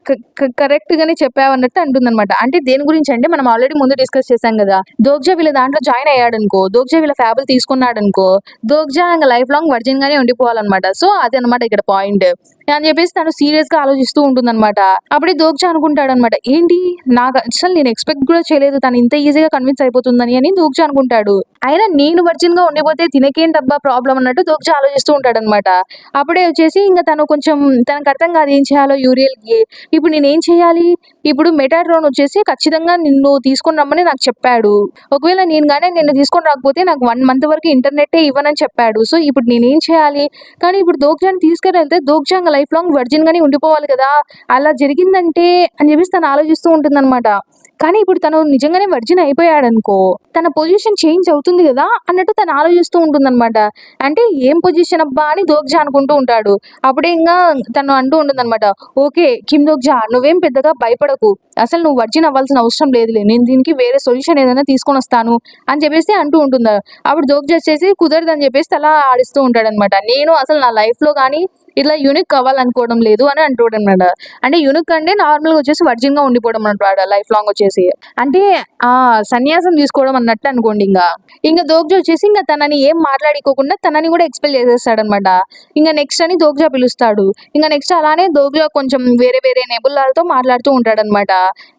కరెక్ట్‌గానే చెప్పావన్నట్టు అంటుందనమాట. అంటే దేని గురించంటే మనం ఆల్రెడీ ముందు డిస్కస్ చేశాం గదా! దోగ్జా వీళ్ళ దాంట్లో జాయిన్ అయ్యాడనుకో, దోగ్జా వీళ్ళ ఫ్యాబుల్ తీసుకున్నాడనుకో, దోగ్జా ఇంగ లైఫ్ లాంగ్ వర్జిన్‌గానే ఉండిపోవాలనమాట. సో, అదనమాట ఇక్కడ పాయింట్. అని చెప్పేసి తను సీరియస్‌గా ఆలోచిస్తూ ఉంటుందనమాట. అప్పుడే దోగ్జా అనుకుంటాడనమాట. ఏంటి అసలు నేను ఎక్స్‌పెక్ట్ కూడా చేయలేదు తను ఇంత ఈజీగా కన్విన్స్ అయిపోతుందని అని దోగ్జా అనుకుంటాడు. అయినా నేను వర్జిన్‌గా ఉండిపోతే తినకేంటబ్బా ప్రాబ్లమ్ అన్నట్టు దోగ్జా ఆలోచిస్తూ ఉంటాడనమాట. అప్పుడే వచ్చేసి ఇంక తను కొంచెం తనకు అర్థం కాదు ఏం చేయాలో యూరియల్‌కి. ఇప్పుడు నేనేం చేయాలి? ఇప్పుడు మెటాట్రాన్ వచ్చేసి ఖచ్చితంగా నిన్ను తీసుకొని రమ్మని నాకు చెప్పాడు. ఒకవేళ నేను గాని నిన్ను తీసుకొని రాకపోతే నాకు 1 మంత్ వరకు ఇంటర్నెట్టే ఇవ్వనని చెప్పాడు. సో, ఇప్పుడు నేనేం చేయాలి? కానీ ఇప్పుడు దోగ్జాని తీసుకెళ్తే దోగ్జా ఇంగ లైఫ్ లాంగ్ వర్జిన్‌గానే ఉండిపోవాలి కదా! అలా జరిగిందంటే అని చెప్పేసి తను ఆలోచిస్తూ ఉంటుందనమాట. కానీ ఇప్పుడు తను నిజంగానే వర్జిన్ అయిపోయాడనుకో, తన పొజిషన్ చేంజ్ అవుతుంది గదా! అన్నట్టు తను ఆలోచిస్తూ ఉంటుందనమాట. అంటే ఏం పొజిషన్ అబ్బా అని దోగ్జా అనుకుంటూ ఉంటాడు. అప్పుడే ఇంగా తను అంటూ ఉంటుందనమాట. ఓకే. కిమ్ దోగ్జా నువ్వేం పెద్దగా భయపడకు. అసలు నువ్వు వర్జిన్ అవ్వాల్సిన అవసరం లేదులే. నేను దీనికి వేరే సొల్యూషన్ ఏదైనా తీసుకొనొస్తాను అని చెప్పేసి అంటూ ఉంటుంది. అప్పుడు దోగ్జా వచ్చేసి కుదరదని చెప్పేసి తల ఆడిస్తూ ఉంటాడనమాట. నేను అసలు నా లైఫ్‌లో గాని ఇట్లా యూనిక్ అవ్వాలనుకోవడం లేదు అని అంటాడనమాట. అంటే యూనిక్ అంటే నార్మల్‌గా వచ్చేసి వర్జిన్‌గా ఉండిపోవడం అనమాట లైఫ్ లాంగ్ వచ్చేసి. అంటే సన్యాసం తీసుకోవడం అన్నట్టు అనుకోండి ఇంగ. ఇంగ దోగ్జా వచ్చేసి ఇంగ తనని ఏం మాట్లాడుకోకుండా తనని కూడా ఎక్స్‌పెల్ చేసేస్తాడనమాట. ఇంగ నెక్స్ట్ అని దోగ్జా పిలుస్తాడు. ఇంగ నెక్స్ట్ అలానే దోగ్జా కొంచెం వేరే వేరే నెబులాలతో మాట్లాడుతూ ఉంటాడనమాట.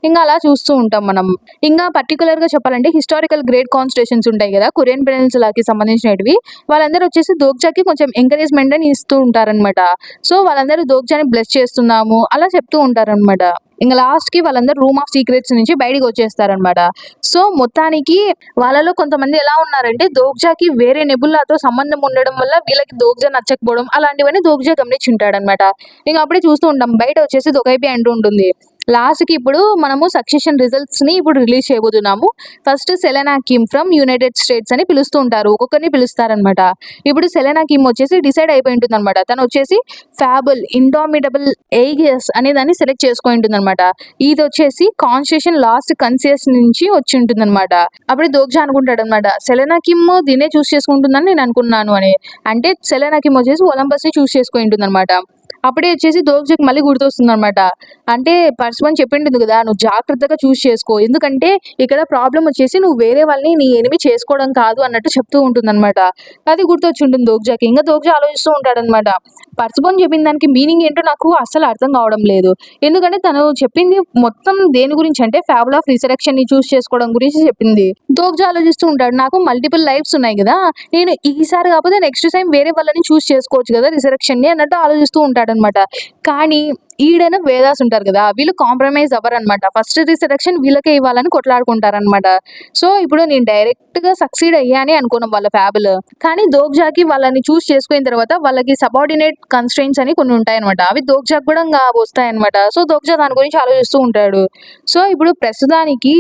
ఇంగ అలా చూస్తూ ఉంటాం మనం. ఇంగా పర్టిక్యులర్‌గా చెప్పాలంటే హిస్టారికల్ గ్రేట్ కాన్స్టిట్యూషన్స్ ఉంటాయి గదా! కొరియన్ పెనిన్సులాకి సంబంధించినటివి. వాళ్ళందరూ వచ్చేసి దోగ్జాకి కొంచెం ఎంకరేజ్‌మెంట్ అని ఇస్తూ ఉంటారనమాట. సో, వాళ్ళందరూ దోగ్జాని బ్లెస్ చేస్తున్నాము అలా చెప్తూ ఉంటారనమాట. ఇంగ లాస్ట్‌కి వాళ్ళందరూ రూమ్ ఆఫ్ సీక్రెట్స్ నుంచి బయటికొచ్చేస్తారనమాట. సో, మొత్తానికి వాళ్ళలో కొంతమంది ఎలా ఉన్నారంటే దోగ్జాకి వేరే నెబులాతో సంబంధం ఉండడం వల్ల వీళ్ళకి దోగ్జా నచ్చకపోవడం అలాంటివన్నీ దోగ్జా గమనించుంటాడనమాట. ఇంగ అప్పుడే చూస్తూ ఉంటాం. బయట వచ్చేసి దొకైబి అంటూ ఉంటుంది. లాస్ట్‌కి ఇప్పుడు మనము సక్సెషన్ రిజల్ట్స్‌ని ఇప్పుడు రిలీజ్ చేయబోతున్నాము. First Selena Kim from United states అని పిలుస్తూ ఉంటారు. ఒక్కొక్కరిని పిలుస్తారనమాట. ఇప్పుడు సెలెనా కిమ్ వచ్చేసి డిసైడ్ అయిపోయి ఉంటుందనమాట. తను వచ్చేసి ఫ్యాబుల్, ఇండామిటబుల్ ఎయిగస్ అనే దాన్ని సెలెక్ట్ చేసుకొని ఉంటుందనమాట. ఇదొచ్చేసి కాన్స్టిట్యూషన్ లాస్ట్ కన్సియస్ నుంచి వచ్చి ఉంటుందనమాట. అప్పుడు దోగ్జా అనుకుంటాడనమాట. సెలెనా కిమ్ దీన్నే చూస్ చేసుకుంటుందని నేను అనుకున్నాను అని. అంటే సెలెనా కిమ్ వచ్చేసి ఒలంపస్‌ని చూస్ చేసుకొని ఉంటుందనమాట. అప్పుడే వచ్చేసి దోగ్జాకి మళ్ళీ గుర్తొస్తుందనమాట. అంటే పరశుమన్ చెప్పింటుంది కదా! నువ్వు జాగ్రత్తగా చూస్ చేసుకో. ఎందుకంటే ఇక్కడ ప్రాబ్లమ్ వచ్చేసి నువ్వు వేరే వాళ్ళని నీ ఎనిమి చేసుకోవడం కాదు అన్నట్టు చెప్తూ ఉంటుందనమాట. అది గుర్తొచ్చుంటుంది దోగ్జాకి. ఇంగ దోగ్జా ఆలోచిస్తూ ఉంటాడనమాట. పరశుమన్ చెప్పిన దానికి మీనింగ్ ఏంటో నాకు అస్సలు అర్థం కావడం లేదు. ఎందుకంటే తను చెప్పింది మొత్తం దేని గురించి అంటే ఫ్యాబుల్ ఆఫ్ రిసరెక్షన్‌ని చూస్ చేసుకోవడం గురించి చెప్పింది. దోగ్జా ఆలోచిస్తూ ఉంటాడు. నాకు మల్టిపుల్ లైఫ్స్ ఉన్నాయి గదా! నేను ఈసారి కాకపోతే నెక్స్ట్ టైమ్ వేరే వాళ్ళని చూస్ చేసుకోవచ్చు కదా! రిసరెక్షన్‌ని అన్నట్టు ఆలోచిస్తూ ఉంటాడనమాట. కానీ ఈడేను వేదాస్ ఉంటారు కదా! వీళ్ళు కాంప్రమైజ్ అవ్వరనమాట. ఫస్ట్ రిసరెక్షన్ వీళ్ళకే ఇవ్వాలని కొట్లాడుకుంటారనమాట. సో, ఇప్పుడు నేను డైరెక్ట్‌గా సక్సీడ్ అయ్యానే అనుకోను వాళ్ళ ఫ్యాబుల్. కానీ దోగ్జాకి వాళ్ళని చూస్ చేసుకున్న తర్వాత వాళ్ళకి సబార్డినేట్ కన్‌స్ట్రెయింట్స్ అని కొన్ని ఉంటాయనమాట. అవి దోగ్జాకి కూడా వస్తాయనమాట. సో, దోగ్జా దాని గురించి ఆలోచిస్తూ ఉంటాడు. సో, ఇప్పుడు ప్రస్తుతానికి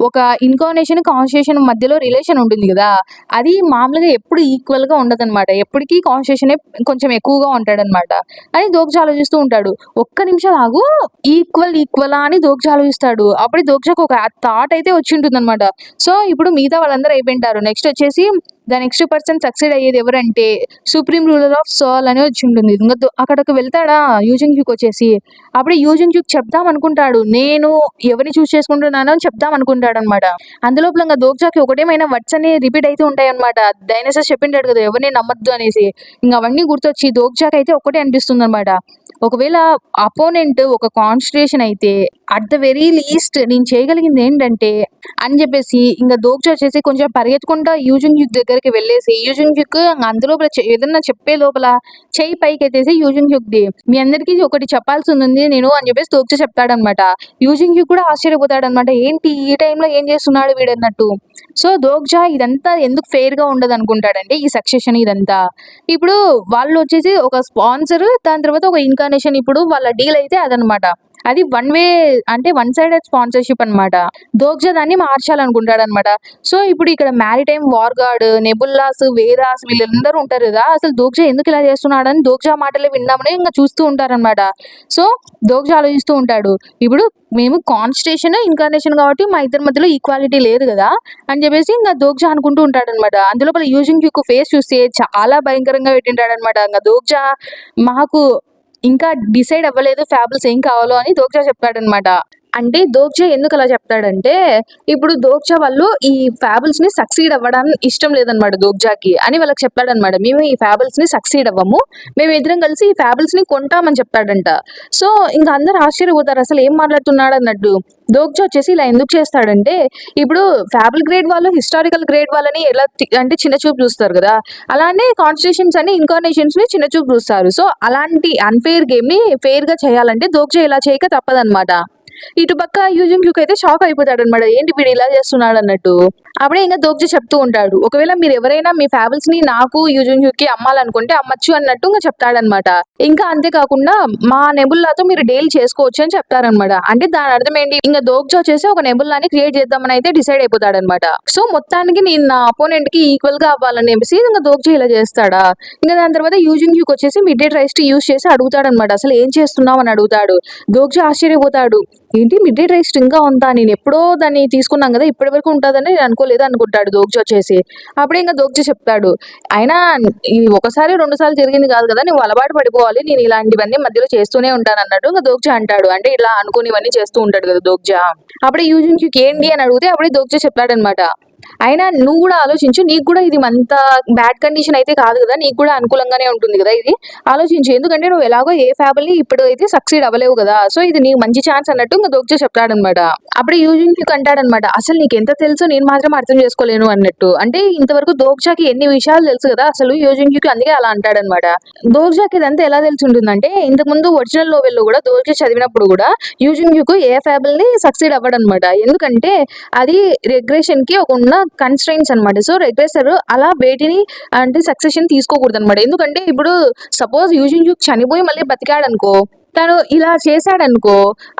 ఒక ఇన్కార్నేషన్, కాన్స్టిట్యూషన్ మధ్యలో రిలేషన్ ఉంటుంది కదా! అది మామూలుగా ఎప్పుడు ఈక్వల్‌గా ఉండదనమాట. ఎప్పటికీ కాన్స్టిట్యూషనే కొంచెం ఎక్కువగా ఉంటాడనమాట. అని దోగ్జా ఆలోచిస్తూ ఉంటాడు. ఒక్క నిమిషం ఆగు, ఈక్వలా అని దోగ్జా ఆలోచిస్తాడు. అప్పుడే దోగ్జాకు ఒక థాట్ అయితే వచ్చింటుందనమాట. సో, ఇప్పుడు మిగతా వాళ్ళందరూ అయిపోయింటారు. నెక్స్ట్ వచ్చేసి ద నెక్స్ట్ పర్సన్ సక్సీడ్ అయ్యేది ఎవరంటే సుప్రీం రూలర్ ఆఫ్ సోల్ అని వచ్చింటుంది. ఇంక అక్కడికి వెళ్తాడా యూజింగ్‌క్యూక్ వచ్చేసి. అప్పుడే యూజింగ్‌క్యూక్ చెప్దాం అనుకుంటాడు. నేను ఎవరిని చూస్ చేసుకుంటున్నానో అని చెప్దాం అనుకుంటాడనమాట. అందులోపల ఇంక దోగ్జాకి ఒకటేమైనా వర్డ్స్ అన్ని రిపీట్ అయితే ఉంటాయన్నమాట. డైనోసార్ చెప్పింటాడు కదా! ఎవరిని నమ్మొద్దు అనేసి. ఇంక అవన్నీ గుర్తొచ్చి దోగ్జాకైతే ఒక్కటే అనిపిస్తుందనమాట. ఒకవేళ అపోనెంట్ ఒక కాన్స్టిట్యూషన్ అయితే అట్ ద వెరీ లీస్ట్ నేను చేయగలిగింది ఏంటంటే అని చెప్పేసి ఇంక దోగ్జా వచ్చేసి కొంచెం పరిగెత్తుకుంటా యూజింగ్‌క్యూక్ దగ్గరికి వెళ్ళేసి యూజింగ్‌క్యూక్ అందులోపల ఏదన్నా చెప్పే లోపల చెయ్యి పైకెత్తేసి యూజింగ్‌క్యూక్‌ది మీ అందరికీ ఒకటి చెప్పాల్సిందుంది నేను అని చెప్పేసి దోగ్జా చెప్తాడనమాట. యూజింగ్‌క్యూక్ కూడా ఆశ్చర్యపోతాడనమాట. ఏంటి ఈ టైంలో ఏం చేస్తున్నాడు వీడన్నట్టు. సో, దోగ్జా ఇదంతా ఎందుకు ఫెయిర్‌గా ఉండదనుకుంటాడంటే ఈ సక్సెషన్ ఇదంతా. ఇప్పుడు వాళ్ళు వచ్చేసి ఒక స్పాన్సర్, దాని తర్వాత ఒక ఇన్కార్నేషన్ ఇప్పుడు వాళ్ళ డీల్ అయితే అదనమాట. అది వన్ వే అంటే వన్ సైడెడ్ స్పాన్సర్‌షిప్ అనమాట. దోగ్జా దాన్ని మార్చాలనుకుంటాడనమాట. సో, ఇప్పుడు ఇక్కడ మ్యారిటైమ్ వార్‌గార్డ్, నెబుల్లాస్, వేదాస్ వీళ్ళందరూ ఉంటారు కదా! అసలు దోగ్జా ఎందుకు ఇలా చేస్తున్నాడని దోగ్జా మాటలే విందామని ఇంక చూస్తూ ఉంటారనమాట. సో, దోగ్జా ఆలోచిస్తూ ఉంటాడు. ఇప్పుడు మేము కాన్స్టిట్యూషన్, ఇన్కార్నేషన్ కాబట్టి మా ఇద్దరి మధ్యలో ఈక్వాలిటీ లేదు కదా! అని చెప్పేసి ఇంక దోగ్జా అనుకుంటూ ఉంటాడనమాట. అందులోపల యూజింగ్‌క్యూక్ ఫేస్ చూస్తే చాలా భయంకరంగా పెట్టింటాడనమాట. ఇంక దోగ్జా మాకు ఇంకా డిసైడ్ అవ్వలేదు ఫ్యాబుల్స్ ఏం కావాలో అని దోగ్జా చెప్తాడనమాట. అంటే దోగ్జా ఎందుకు అలా చెప్తాడంటే, ఇప్పుడు దోగ్జా వాళ్ళు ఈ ఫ్యాబుల్స్‌ని సక్సీడ్ అవ్వడం ఇష్టం లేదనమాట దోగ్జాకి. అని వాళ్ళకి చెప్తాడనమాట. మేము ఈ ఫ్యాబుల్స్‌ని సక్సీడ్ అవ్వము. మేమిద్దరం కలిసి ఈ ఫ్యాబుల్స్‌ని కొంటామని చెప్తాడంట. సో, ఇంక అందరూ ఆశ్చర్యపోతారు. అసలు ఏం మాట్లాడుతున్నాడన్నట్టు. దోగ్జా వచ్చేసి ఇలా ఎందుకు చేస్తాడంటే, ఇప్పుడు ఫ్యాబుల్ గ్రేడ్ వాళ్ళు హిస్టారికల్ గ్రేడ్ వాళ్ళని ఎలా అంటే చిన్న చూపు చూస్తారు కదా! అలానే కాన్స్టిట్యూషన్స్ అని ఇన్కార్నేషన్స్‌ని చిన్న చూపు చూస్తారు. సో, అలాంటి అన్‌ఫెయిర్ గేమ్‌ని ఫెయిర్‌గా చేయాలంటే దోగ్జా ఇలా చేయక తప్పదనమాట. ఇటు పక్క యూజింగ్‌క్యూక్ అయితే షాక్ అయిపోతాడనమాట. ఏంటి వీడు ఇలా చేస్తున్నాడన్నట్టు. అప్పుడే ఇంక దోగ్జా చెప్తూ ఉంటాడు. ఒకవేళ మీరెవరైనా మీ ఫ్యాబుల్స్‌ని నాకు యూజింగ్‌క్యూక్‌కి అమ్మాలనుకుంటే అమ్మొచ్చు అన్నట్టు ఇంక చెప్తాడనమాట. ఇంకా అంతేకాకుండా మా నెబుల్లాతో మీరు డీల్ చేసుకోవచ్చు అని చెప్తారనమాట. అంటే దాని అర్థం ఏంటి? ఇంక దోగ్జా వచ్చేసి ఒక నెబుల్లాని క్రియేట్ చేద్దామని అయితే డిసైడ్ అయిపోతాడనమాట. సో, మొత్తానికి నేను నా అపోనెంట్‌కి ఈక్వల్‌గా అవ్వాలని చెప్పేసి ఇంక దోగ్జా ఇలా చేస్తాడా. ఇంక దాని తర్వాత యూజింగ్‌క్యూక్ వచ్చేసి మిడ్‌నైట్ రైస్ట్ యూజ్ చేసి అడుగుతాడనమాట. అసలు ఏం చేస్తున్నావు అని అడుగుతాడు. దోగ్జా ఆశ్చర్యపోతాడు. ఏంటి మిడ్‌నైట్ రైస్ట్ ఇంకా ఉందా? నేను ఎప్పుడో దాన్ని తీసుకున్నాను కదా! ఇప్పటి వరకు ఉంటదని నేను అనుకోలేదు అనుకుంటాడు దోగ్జా వచ్చేసి. అప్పుడే ఇంక దోగ్జా చెప్తాడు. అయినా ఇది ఒకసారి, 2 సార్లు జరిగింది కాదు కదా! నువ్వు అలవాటు పడిపోవాలి. నేను ఇలాంటివన్నీ మధ్యలో చేస్తూనే ఉంటానన్నట్టు ఇంక దోగ్జా అంటాడు. అంటే ఇలా అనుకోనివన్నీ చేస్తూ ఉంటాడు కదా దోగ్జా. అప్పుడే యూజింగ్‌క్యూక్ ఏంటి అని అడిగితే అప్పుడే దోగ్జా చెప్తాడనమాట. అయినా నువ్వు కూడా ఆలోచించు. నీకు కూడా ఇది అంత బ్యాడ్ కండిషన్ అయితే కాదు కదా! నీకు కూడా అనుకూలంగానే ఉంటుంది కదా ఇది. ఆలోచించు. ఎందుకంటే నువ్వు ఎలాగో ఏ ఫ్యాబుల్‌ని ఇప్పుడు అయితే సక్సీడ్ అవ్వలేవు కదా! సో, ఇది నీకు మంచి ఛాన్స్ అన్నట్టు ఇంక దోగ్జా చెప్తాడనమాట. అప్పుడే యూజింగ్‌క్యూక్ అంటాడనమాట. అసలు నీకెంత తెలుసో నేను మాత్రం అర్థం చేసుకోలేను అన్నట్టు. అంటే ఇంతవరకు దోగ్జాకి ఎన్ని విషయాలు తెలుసు కదా! అసలు యూజింగ్‌క్యూక్ అందుకే అలా అంటాడనమాట. దోగ్జాకి ఇదంతా ఎలా తెలిసి ఉంటుందంటే ఇంతకుముందు ఒరిజినల్ నోవెల్‌లో కూడా దోగ్జా చదివినప్పుడు కూడా యూజింగ్‌క్యూక్ ఏ ఫ్యాబుల్‌ని సక్సీడ్ అవ్వడనమాట. ఎందుకంటే అది రిగ్రెషన్‌కి ఉన్న కన్‌స్ట్రెయింట్స్ అనమాట. సో, రిగ్రెసర్ అలా వేటిని అంటే సక్సెషన్ తీసుకోకూడదనమాట. ఎందుకంటే ఇప్పుడు సపోజ్ యూజింగ్‌క్యూక్ చనిపోయి మళ్ళీ బతికాడనుకో, తను ఇలా చేశాడనుకో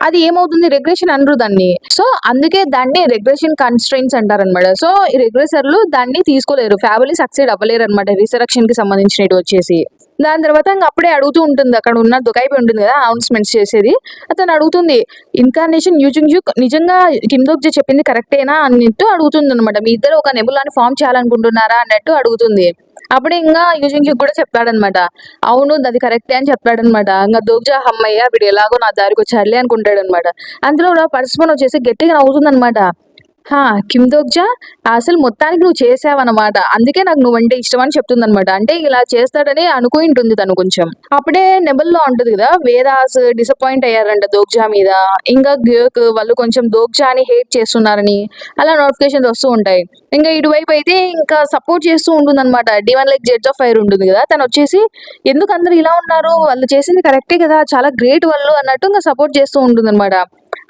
అది ఏమవుతుంది? రిగ్రెషన్ అనరు దాన్ని. సో, అందుకే దాన్ని రిగ్రెషన్ కన్‌స్ట్రెయింట్స్ అంటారనమాట. సో, ఈ రిగ్రెసర్‌లు దాన్ని తీసుకోలేరు. ఫ్యాబుల్‌ని సక్సీడ్ అవ్వలేరనమాట రిసరెక్షన్‌కి సంబంధించినవి వచ్చేసి. దాని తర్వాత ఇంక అప్పుడే అడుగుతూ ఉంటుంది. అక్కడ ఉన్న దొకాయిపోయి ఉంటుంది కదా! అనౌన్స్‌మెంట్స్ చేసేది. తను అడుగుతుంది. ఇన్కార్నేషన్ యూజింగ్‌క్యూక్ నిజంగా కిమ్ దోగ్జా చెప్పింది కరెక్టేనా అన్నట్టు అడుగుతుందనమాట. మీ ఇద్దరు ఒక నెబులాని ఫార్మ్ చేయాలనుకుంటున్నారా అన్నట్టు అడుగుతుంది. అప్పుడే ఇంగా యూజింగ్‌క్యూక్ కూడా చెప్తాడనమాట. అవును అది కరెక్టే అని చెప్తాడనమాట. ఇంగ దోగ్జా హమ్మయ్య! వీడు ఎలాగో నా దారికొచ్చాడులే అనుకుంటాడనమాట. అందులో పరస్పరం వచ్చేసి గట్టిగా నవ్వుతుందనమాట. కిమ్ దోగ్జా అసలు మొత్తానికి నువ్వు చేసావనమాట. అందుకే నాకు నువ్వంటే ఇష్టం అని చెప్తుందనమాట. అంటే ఇలా చేస్తాడని అనుకుంటుంది తను కొంచెం. అప్పుడే నెబుల్‌లో ఉంటది కదా! వేదాస్ డిసప్పాయింట్ అయ్యారంట దోగ్జా మీద. ఇంకా గ్యోక్ వాళ్ళు కొంచెం దోగ్జాని హేట్ చేస్తున్నారని అలా నోటిఫికేషన్స్ వస్తూ ఉంటాయి. ఇంకా ఇటువైపు అయితే ఇంకా సపోర్ట్ చేస్తూ ఉంటుందనమాట. Divine like judge of fire ఉంటుంది కదా! తనొచ్చేసి ఎందుకు అందరూ ఇలా ఉన్నారు? వాళ్ళు చేసింది కరెక్టే కదా! చాలా గ్రేట్ వాళ్ళు అన్నట్టు ఇంక సపోర్ట్ చేస్తూ ఉంటుందనమాట.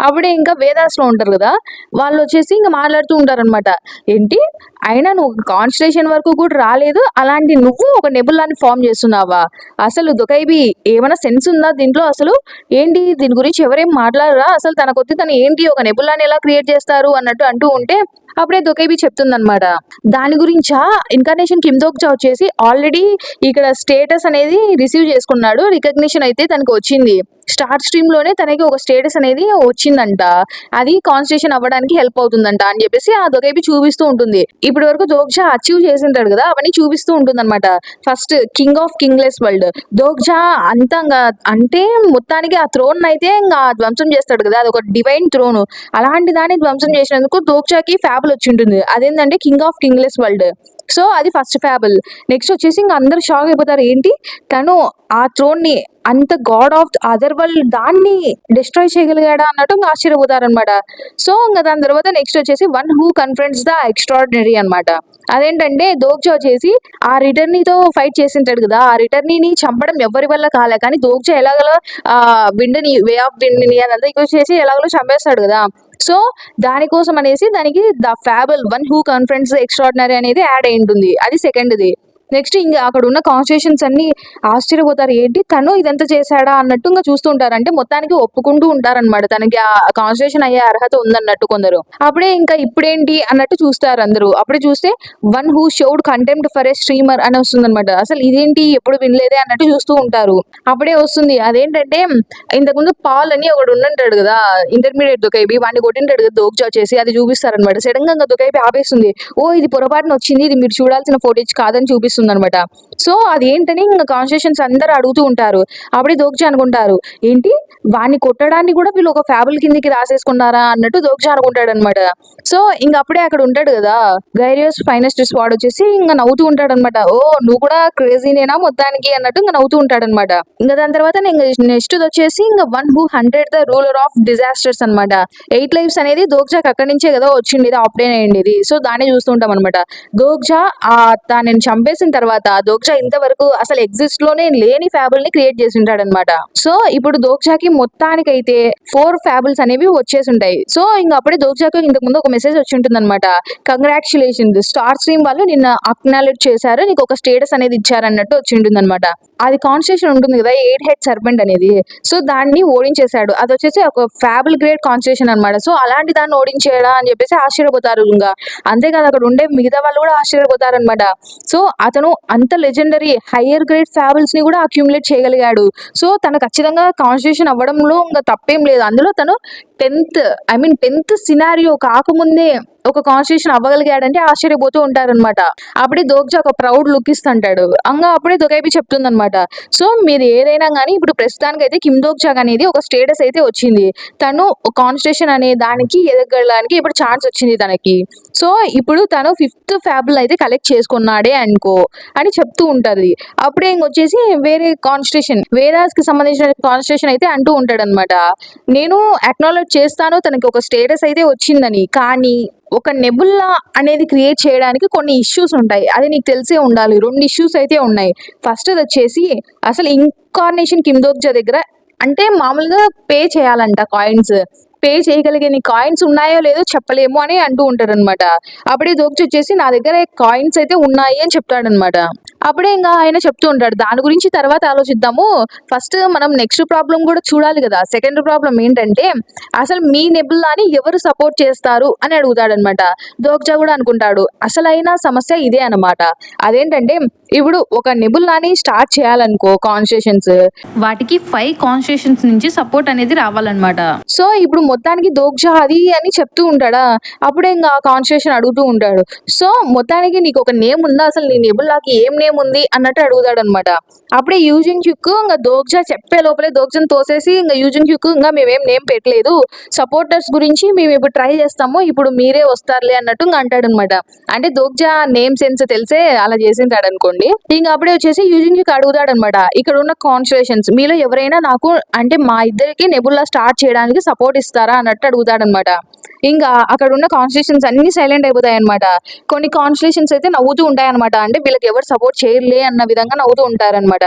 అప్పుడే ఇంకా వేదాస్లో ఉంటారు కదా, వాళ్ళు వచ్చేసి ఇంకా మాట్లాడుతూ ఉంటారనమాట. ఏంటి, అయినా నువ్వు కాన్స్టలేషన్ వరకు కూడా రాలేదు, అలాంటి నువ్వు ఒక నెబులాని ఫామ్ చేస్తున్నావా? అసలు దుకైబి ఏమైనా సెన్స్ ఉందా దీంట్లో? అసలు ఏంటి దీని గురించి ఎవరేం మాట్లాడరా? అసలు తనకొత్తి తను ఏంటి ఒక నెబులాని ఎలా క్రియేట్ చేస్తారు అన్నట్టు అంటూ ఉంటే అప్పుడే దొకైబి చెప్తుందన్నమాట. దాని గురించా ఇన్కార్నేషన్ కిమ్ దోక్జా వచ్చేసి ఆల్రెడీ ఇక్కడ స్టేటస్ అనేది రిసీవ్ చేసుకున్నాడు, రికగ్నిషన్ అయితే తనకు వచ్చింది. స్టార్ స్ట్రీమ్ లోనే తనకి ఒక స్టేటస్ అనేది వచ్చిందంట, అది కాన్స్టేషన్ అవ్వడానికి హెల్ప్ అవుతుందంట అని చెప్పేసి ఆ దొకైబి చూపిస్తూ ఉంటుంది. ఇప్పటి వరకు దోగ్జా అచీవ్ చేసింటాడు కదా, అవన్నీ చూపిస్తూ ఉంటుంది అనమాట. ఫస్ట్ కింగ్ ఆఫ్ కింగ్లెస్ వరల్డ్ దోగ్జా అంతంగా అంటే మొత్తానికి ఆ థ్రోన్ అయితే ఇంకా ధ్వంసం చేస్తాడు కదా, అది ఒక డివైన్ థ్రోన్. అలాంటి దాన్ని ధ్వంసం చేసినందుకు దోగ్జాకి ఫ్యాబుల్ వచ్చి ఉంటుంది, అదేంటంటే కింగ్ ఆఫ్ కింగ్లెస్ వరల్డ్. సో అది ఫస్ట్ ఫ్యాబుల్. నెక్స్ట్ వచ్చేసి ఇంకా అందరూ షాక్ అయిపోతారు, ఏంటి తను ఆ థ్రోన్ ని అంత గాడ్ ఆఫ్ అదర్ వరల్డ్ దాన్ని డిస్ట్రాయ్ చేయగలిగాడా అన్నట్టు ఇంకా ఆశ్చర్యపోతారు అనమాట. సో ఇంకా దాని తర్వాత నెక్స్ట్ వచ్చేసి వన్ హూ కన్ఫ్రంట్స్ ద ఎక్స్ట్రాడినరీ అనమాట. అదేంటంటే దోగ్జా వచ్చేసి ఆ రిటర్నీతో ఫైట్ చేసింటాడు కదా, ఆ రిటర్నీని చంపడం ఎవరి వల్ల కాలే, కానీ దోగ్జా ఎలాగలో ఆ విండ్ని వే ఆఫ్ విండ్ని అదంతా యూజ్ చేసి ఎలాగలో చంపేస్తాడు కదా. సో దానికోసం అనేసి దానికి the fable one who conference extraordinary అనేది యాడ్ అయి ఉంటుంది, అది సెకండ్ది. నెక్స్ట్ ఇంకా అక్కడ ఉన్న కాన్స్టిట్యూషన్స్ అన్ని ఆశ్చర్యపోతారు, ఏంటి తను ఇదంతా చేశాడా అన్నట్టు ఇంకా చూస్తూ ఉంటారు. అంటే మొత్తానికి ఒప్పుకుంటూ ఉంటారనమాట తనకి ఆ కాన్స్టిట్యూషన్ అయ్యే అర్హత ఉందన్నట్టు కొందరు. అప్పుడే ఇంకా ఇప్పుడేంటి అన్నట్టు చూస్తారు అందరూ. అప్పుడే చూస్తే one who showed contempt for a streamer అని వస్తుంది అనమాట. అసలు ఇదేంటి ఎప్పుడు వినలేదే అన్నట్టు చూస్తూ ఉంటారు. అప్పుడే వస్తుంది, అదేంటంటే ఇంతకుముందు పాల్ అని ఒకడు ఉండంటాడు కదా ఇంటర్మీడియట్ దొకైబి, వాడిని కొట్టింటాడు కదా దోగ్జా చేసి, అది చూపిస్తారనమాట. సడన్ గా దొకైబి ఆపేస్తుంది, ఓ ఇది పొరపాటున వచ్చింది, ఇది మీరు చూడాల్సిన ఫోటేజ్ కాదని చూపిస్తుంది అనమాట. సో అది ఏంటని ఇంకా కాన్స్టిట్యూషన్స్ అందరూ అడుగుతూ ఉంటారు. అప్పుడే దోగ్జా అనుకుంటారు, ఏంటి వాడిని కొట్టడానికి కూడా వీళ్ళు ఒక ఫ్యాబుల్ కిందికి రాసేసుకున్నారా అన్నట్టు దోగ్జా అనుకుంటాడు అనమాట. సో ఇంక అప్పుడే అక్కడ ఉంటాడు కదా గైరియస్ ఫైనెస్ట్ స్క్వాడ్ వచ్చేసి ఇంకా నవ్వుతూ ఉంటాడు అనమాట. ఓ నువ్వు కూడా క్రేజీనేనా మొత్తానికి అన్నట్టు ఇంకా నవ్వుతూ ఉంటాడు అనమాట. ఇంకా దాని తర్వాత నెక్స్ట్ వచ్చేసి ఇంకా one who hundred the ruler of disasters అనమాట. 8 లైఫ్స్ అనేది దోగ్జాకి అక్కడి నుంచే కదా వచ్చింది, అప్డేట్ అయ్యింది. సో దాన్ని చూస్తుంటాం అనమాట. దోగ్జా తనని చంపేసిన తర్వాత దోగ్జా ఇంతవరకు అసలు ఎగ్జిస్ట్ లోనే లేని ఫ్యాబుల్ ని క్రియేట్ చేసి ఉంటాడు అనమాట. సో ఇప్పుడు దోగ్జాకి మొత్తానికైతే 4 ఫ్యాబుల్స్ అనేవి వచ్చేసి ఉంటాయి. సో ఇంకా అప్పుడే దోగ్జాకి ఇంతకు ముందు ఒక మెసేజ్ వచ్చి ఉంటుంది అనమాట. కంగ్రాచులేషన్స్, స్టార్ స్ట్రీమ్ వాళ్ళు నిన్న అక్నాలెడ్జ్ చేశారు, నీకు ఒక స్టేటస్ అనేది ఇచ్చారన్నట్టు వచ్చి ఉంటుంది అనమాట. అది కాన్స్టిట్యూషన్ ఉంటుంది కదా 8 హెడ్ సర్పెంట్ అనేది, సో దాన్ని ఓడించేశాడు. అది వచ్చేసి ఒక ఫ్యాబుల్ గ్రేడ్ కాన్స్టిట్యూషన్ అనమాట. సో అలాంటి దాన్ని ఓడించేయడా అని చెప్పేసి ఆశ్చర్యపోతారు. ఇంకా అంతేకాదు అక్కడ ఉండే మిగతా వాళ్ళు కూడా ఆశ్చర్యపోతారు అనమాట. సో అతను అంత లెజెండరీ హయ్యర్ గ్రేడ్ ఫ్యాబుల్స్ ని కూడా అక్యూములేట్ చేయగలిగాడు. సో తను ఖచ్చితంగా కాన్స్టిట్యూషన్ అవ్వడంలో ఇంకా తప్పేం లేదు. అందులో తను 10th సినారియో కాకముందే ఒక కాన్స్టిట్యూషన్ అవ్వగలిగాడంటే ఆశ్చర్యపోతూ ఉంటారనమాట. అప్పుడే దోగ్జా ఒక ప్రౌడ్ లుక్ ఇస్తుంటాడు. అప్పుడే దొకైబి చెప్తుందనమాట, సో మీరు ఏదైనా కానీ ఇప్పుడు ప్రస్తుతానికి అయితే కిమ్ దోగ్జా అనేది ఒక స్టేటస్ అయితే వచ్చింది, తను కాన్స్టిట్యూషన్ అనే దానికి ఎదగడానికి ఇప్పుడు ఛాన్స్ వచ్చింది తనకి. సో ఇప్పుడు తను 5th ఫ్యాబుల్ అయితే కలెక్ట్ చేసుకున్నాడే అనుకో అని చెప్తూ ఉంటది. అప్పుడే ఇంకొచ్చేసి వేరే కాన్స్టిట్యూషన్ వేదాస్ కి సంబంధించిన కాన్స్టిట్యూషన్ అయితే అంటూ ఉంటాడు అనమాట, నేను అక్నాలెడ్జ్ చేస్తాను తనకి ఒక స్టేటస్ అయితే వచ్చిందని, కానీ ఒక నెబుల్లా అనేది క్రియేట్ చేయడానికి కొన్ని ఇష్యూస్ ఉంటాయి, అది నీకు తెలిసే ఉండాలి. 2 ఇష్యూస్ అయితే ఉన్నాయి. ఫస్ట్ వచ్చేసి అసలు ఇన్కార్నేషన్ కిమ్ దోగ్జా దగ్గర అంటే మామూలుగా పే చేయాలంట కాయిన్స్, పే చేయగలిగే నీ కాయిన్స్ ఉన్నాయో లేదో చెప్పలేము అని అంటూ ఉంటారు అనమాట. అప్పుడే దోగ్జా వచ్చేసి నా దగ్గర కాయిన్స్ అయితే ఉన్నాయి అని చెప్తాడనమాట. అప్పుడే ఇంకా ఆయన చెప్తూ ఉంటాడు, దాని గురించి తర్వాత ఆలోచిద్దాము, ఫస్ట్ మనం నెక్స్ట్ ప్రాబ్లం కూడా చూడాలి కదా. సెకండ్ ప్రాబ్లం ఏంటంటే అసలు మీ నెబుల్లాని ఎవరు సపోర్ట్ చేస్తారు అని అడుగుతాడనమాట. దోగ్జా కూడా అనుకుంటాడు అసలైన సమస్య ఇదే అనమాట. అదేంటంటే ఇప్పుడు ఒక నెబుల్లాని స్టార్ట్ చేయాలనుకో కాన్స్టిట్యూషన్స్, వాటికి 5 కాన్స్టిట్యూషన్స్ నుంచి సపోర్ట్ అనేది రావాలన్నమాట. సో ఇప్పుడు మొత్తానికి దోగ్జా అది అని చెప్తూ ఉంటాడా. అప్పుడే ఇంకా కాన్స్టిట్యూషన్ అడుగుతూ ఉంటాడు, సో మొత్తానికి నీకు ఒక నేమ్ ఉందా, అసలు నీ నెబుల్లాకి ఏం నేమ్ ఉంది అన్నట్టు అడుగుతాడు అనమాట. అప్పుడే యూజింగ్ క్యూక్ ఇంకా దోగ్జా చెప్పే లోపలే దోగ్జాని తోసేసి ఇంకా యూజింగ్ క్యూక్ ఇంకా మేమేం నేమ్ పెట్టలేదు, సపోర్టర్స్ గురించి మేము ఇప్పుడు ట్రై చేస్తాము, ఇప్పుడు మీరే వస్తారులే అన్నట్టు ఇంకా అంటాడు అనమాట. అంటే దోగ్జా నేమ్ సెన్స్ తెలిసే అలా చేసింటాడు అనుకోండి. ఇంకా అప్పుడే వచ్చేసి యూజింగ్ క్యూక్ అడుగుతాడు అనమాట, ఇక్కడ ఉన్న కాన్స్టిట్యూషన్స్ మీలో ఎవరైనా నాకు అంటే మా ఇద్దరికి నెబుల్లా స్టార్ట్ చేయడానికి సపోర్ట్ ఇస్తారా అన్నట్టు అడుగుతాడు అనమాట. ఇంకా అక్కడ ఉన్న కాన్స్టిట్యూషన్స్ అన్ని సైలెంట్ అయిపోతాయి అనమాట. కొన్ని కాన్స్టిట్యూషన్స్ అయితే నవ్వుతూ ఉంటాయన్నమాట. అంటే వీళ్ళకి ఎవరు సపోర్ట్ చేయరులే అన్న విధంగా నవ్వుతూ ఉంటారన్నమాట.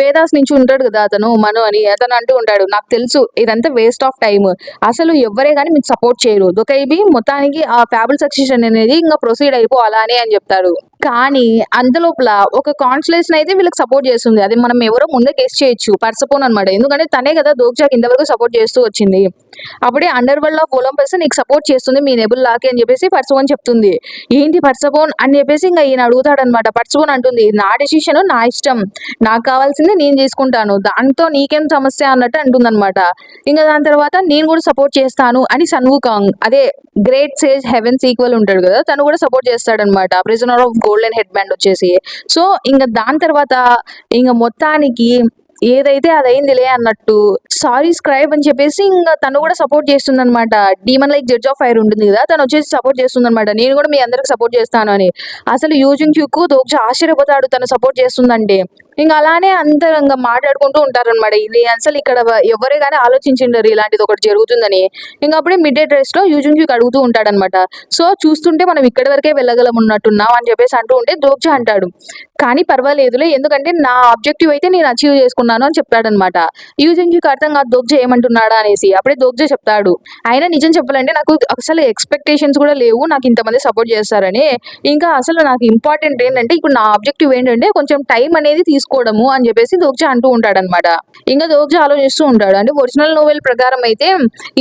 వేదాస్ నుంచి ఉంటాడు కదా అతను మను అని, అతను అంటూ ఉంటాడు, నాకు తెలుసు ఇదంతా వేస్ట్ ఆఫ్ టైమ్, అసలు ఎవ్వరే కానీ మీకు సపోర్ట్ చేయరు, దొకైబి మొత్తానికి ఆ ఫ్యాబుల్ సక్సెషన్ అనేది ఇంకా ప్రొసీడ్ అయిపోవాలని అని చెప్తాడు. కానీ అందులోపల ఒక కాన్స్టలేషన్ అయితే వీళ్ళకి సపోర్ట్ చేస్తుంది. అది మనం ఎవరో ముందే గెస్ చేయొచ్చు, పర్సపోన్ అనమాట. ఎందుకంటే తనే కదా దోగ్జాకి ఇంతవరకు సపోర్ట్ చేస్తూ వచ్చింది. అప్పుడే అండర్ వరల్డ్ ఆఫ్ ఒలంపస్ నీకు సపోర్ట్ చేస్తుంది మీ నెబుల్ లాకి అని చెప్పేసి పర్సపోన్ చెప్తుంది. ఏంటి పర్సపోన్ అని చెప్పేసి ఇంకా ఈయన అడుగుతాడనమాట. పర్సపోన్ అంటుంది, నా డెసిషన్ నా ఇష్టం, నాకు కావాల్సింది నేను చేసుకుంటాను, దాంతో నీకేం సమస్య అన్నట్టు అంటుందన్నమాట. ఇంకా దాని తర్వాత నేను కూడా సపోర్ట్ చేస్తాను అని సన్వుకాంగ్, అదే గ్రేట్ సేజ్ హెవెన్స్ ఈక్వల్ ఉంటాడు కదా, తను కూడా సపోర్ట్ చేస్తాడనమాట, prisoner of golden head band వచ్చేసి. సో ఇంకా దాని తర్వాత ఇంకా మొత్తానికి ఏదైతే అదైందిలే అన్నట్టు సారీ స్క్రైబ్ అని చెప్పేసి ఇంకా తను కూడా సపోర్ట్ చేస్తుంది అనమాట. Demon like judge of fire ఉంటుంది కదా, తను వచ్చేసి సపోర్ట్ చేస్తుంది అనమాట, నేను కూడా మీ అందరికి సపోర్ట్ చేస్తాను అని. అసలు యూజింగ్ క్యూకు దోగ్జా ఆశ్చర్యపోతాడు తను సపోర్ట్ చేస్తుందంటే. ఇంకా అలానే అంతరంగా మాట్లాడుకుంటూ ఉంటారనమాట. ఇది అసలు ఇక్కడ ఎవరే కానీ ఆలోచించిండరు ఇలాంటిది ఒకటి జరుగుతుందని. ఇంకా అప్పుడే మిడ్ డే డ్రెస్ లో యూజింగ్ క్యూక్ అడుగుతూ ఉంటాడనమాట. సో చూస్తుంటే మనం ఇక్కడి వరకే వెళ్ళగలం ఉన్నట్టున్నాం అని చెప్పేసి అంటూ ఉంటే దోగ్జా అంటాడు, కానీ పర్వాలేదులే, ఎందుకంటే నా ఆబ్జెక్టివ్ అయితే నేను అచీవ్ చేసుకున్నాను అని చెప్తాడనమాట. యూజింగ్ క్యూక్ అర్థం కాదు దోగ్జా ఏమంటున్నాడా అనేసి. అప్పుడే దోగ్జా చెప్తాడు, అయినా నిజం చెప్పాలంటే నాకు అసలు ఎక్స్పెక్టేషన్స్ కూడా లేవు నాకు ఇంతమంది సపోర్ట్ చేస్తారని. ఇంకా అసలు నాకు ఇంపార్టెంట్ ఏంటంటే ఇప్పుడు నా ఆబ్జెక్టివ్ ఏంటంటే కొంచెం టైం అనేది తీసుకోవడము అని చెప్పేసి దోగ్జా అంటూ ఉంటాడనమాట. ఇంకా దోగ్జా ఆలోచిస్తూ ఉంటాడు, అంటే ఒరిజినల్ నోవెల్ ప్రకారం అయితే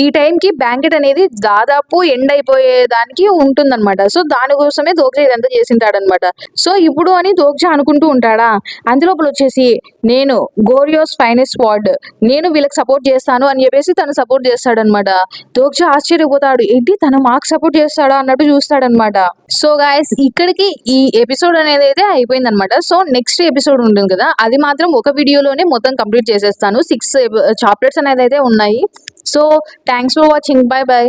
ఈ టైంకి బ్యాంకెట్ అనేది దాదాపు ఎండ్ అయిపోయే దానికి ఉంటుందన్నమాట. సో దానికోసమే దోగ్జా ఇదంతా చేసింటాడనమాట. సో ఇప్పుడు అని దోగ్జా అనుకుంటూ ఉంటాడా. అందులోపల వచ్చేసి నేను గోరియోస్ ఫైనెస్ట్ స్క్వాడ్, నేను వీళ్ళకి సపోర్ట్ చేస్తాను అని చెప్పేసి తను సపోర్ట్ చేస్తాడనమాట. దోగ్జా ఆశ్చర్యపోతాడు, ఏంటి తను మాకు సపోర్ట్ చేస్తాడా అన్నట్టు చూస్తాడనమాట. సో గాయస్ ఇక్కడికి ఈ ఎపిసోడ్ అనేది అయితే అయిపోయింది అనమాట. సో నెక్స్ట్ ఎపిసోడ్ ఉంటుంది కదా, అది మాత్రం ఒక వీడియోలోనే మొత్తం కంప్లీట్ చేసేస్తాను. 6 చాప్టర్స్ అనేది అయితే ఉన్నాయి. So thanks for watching, by by.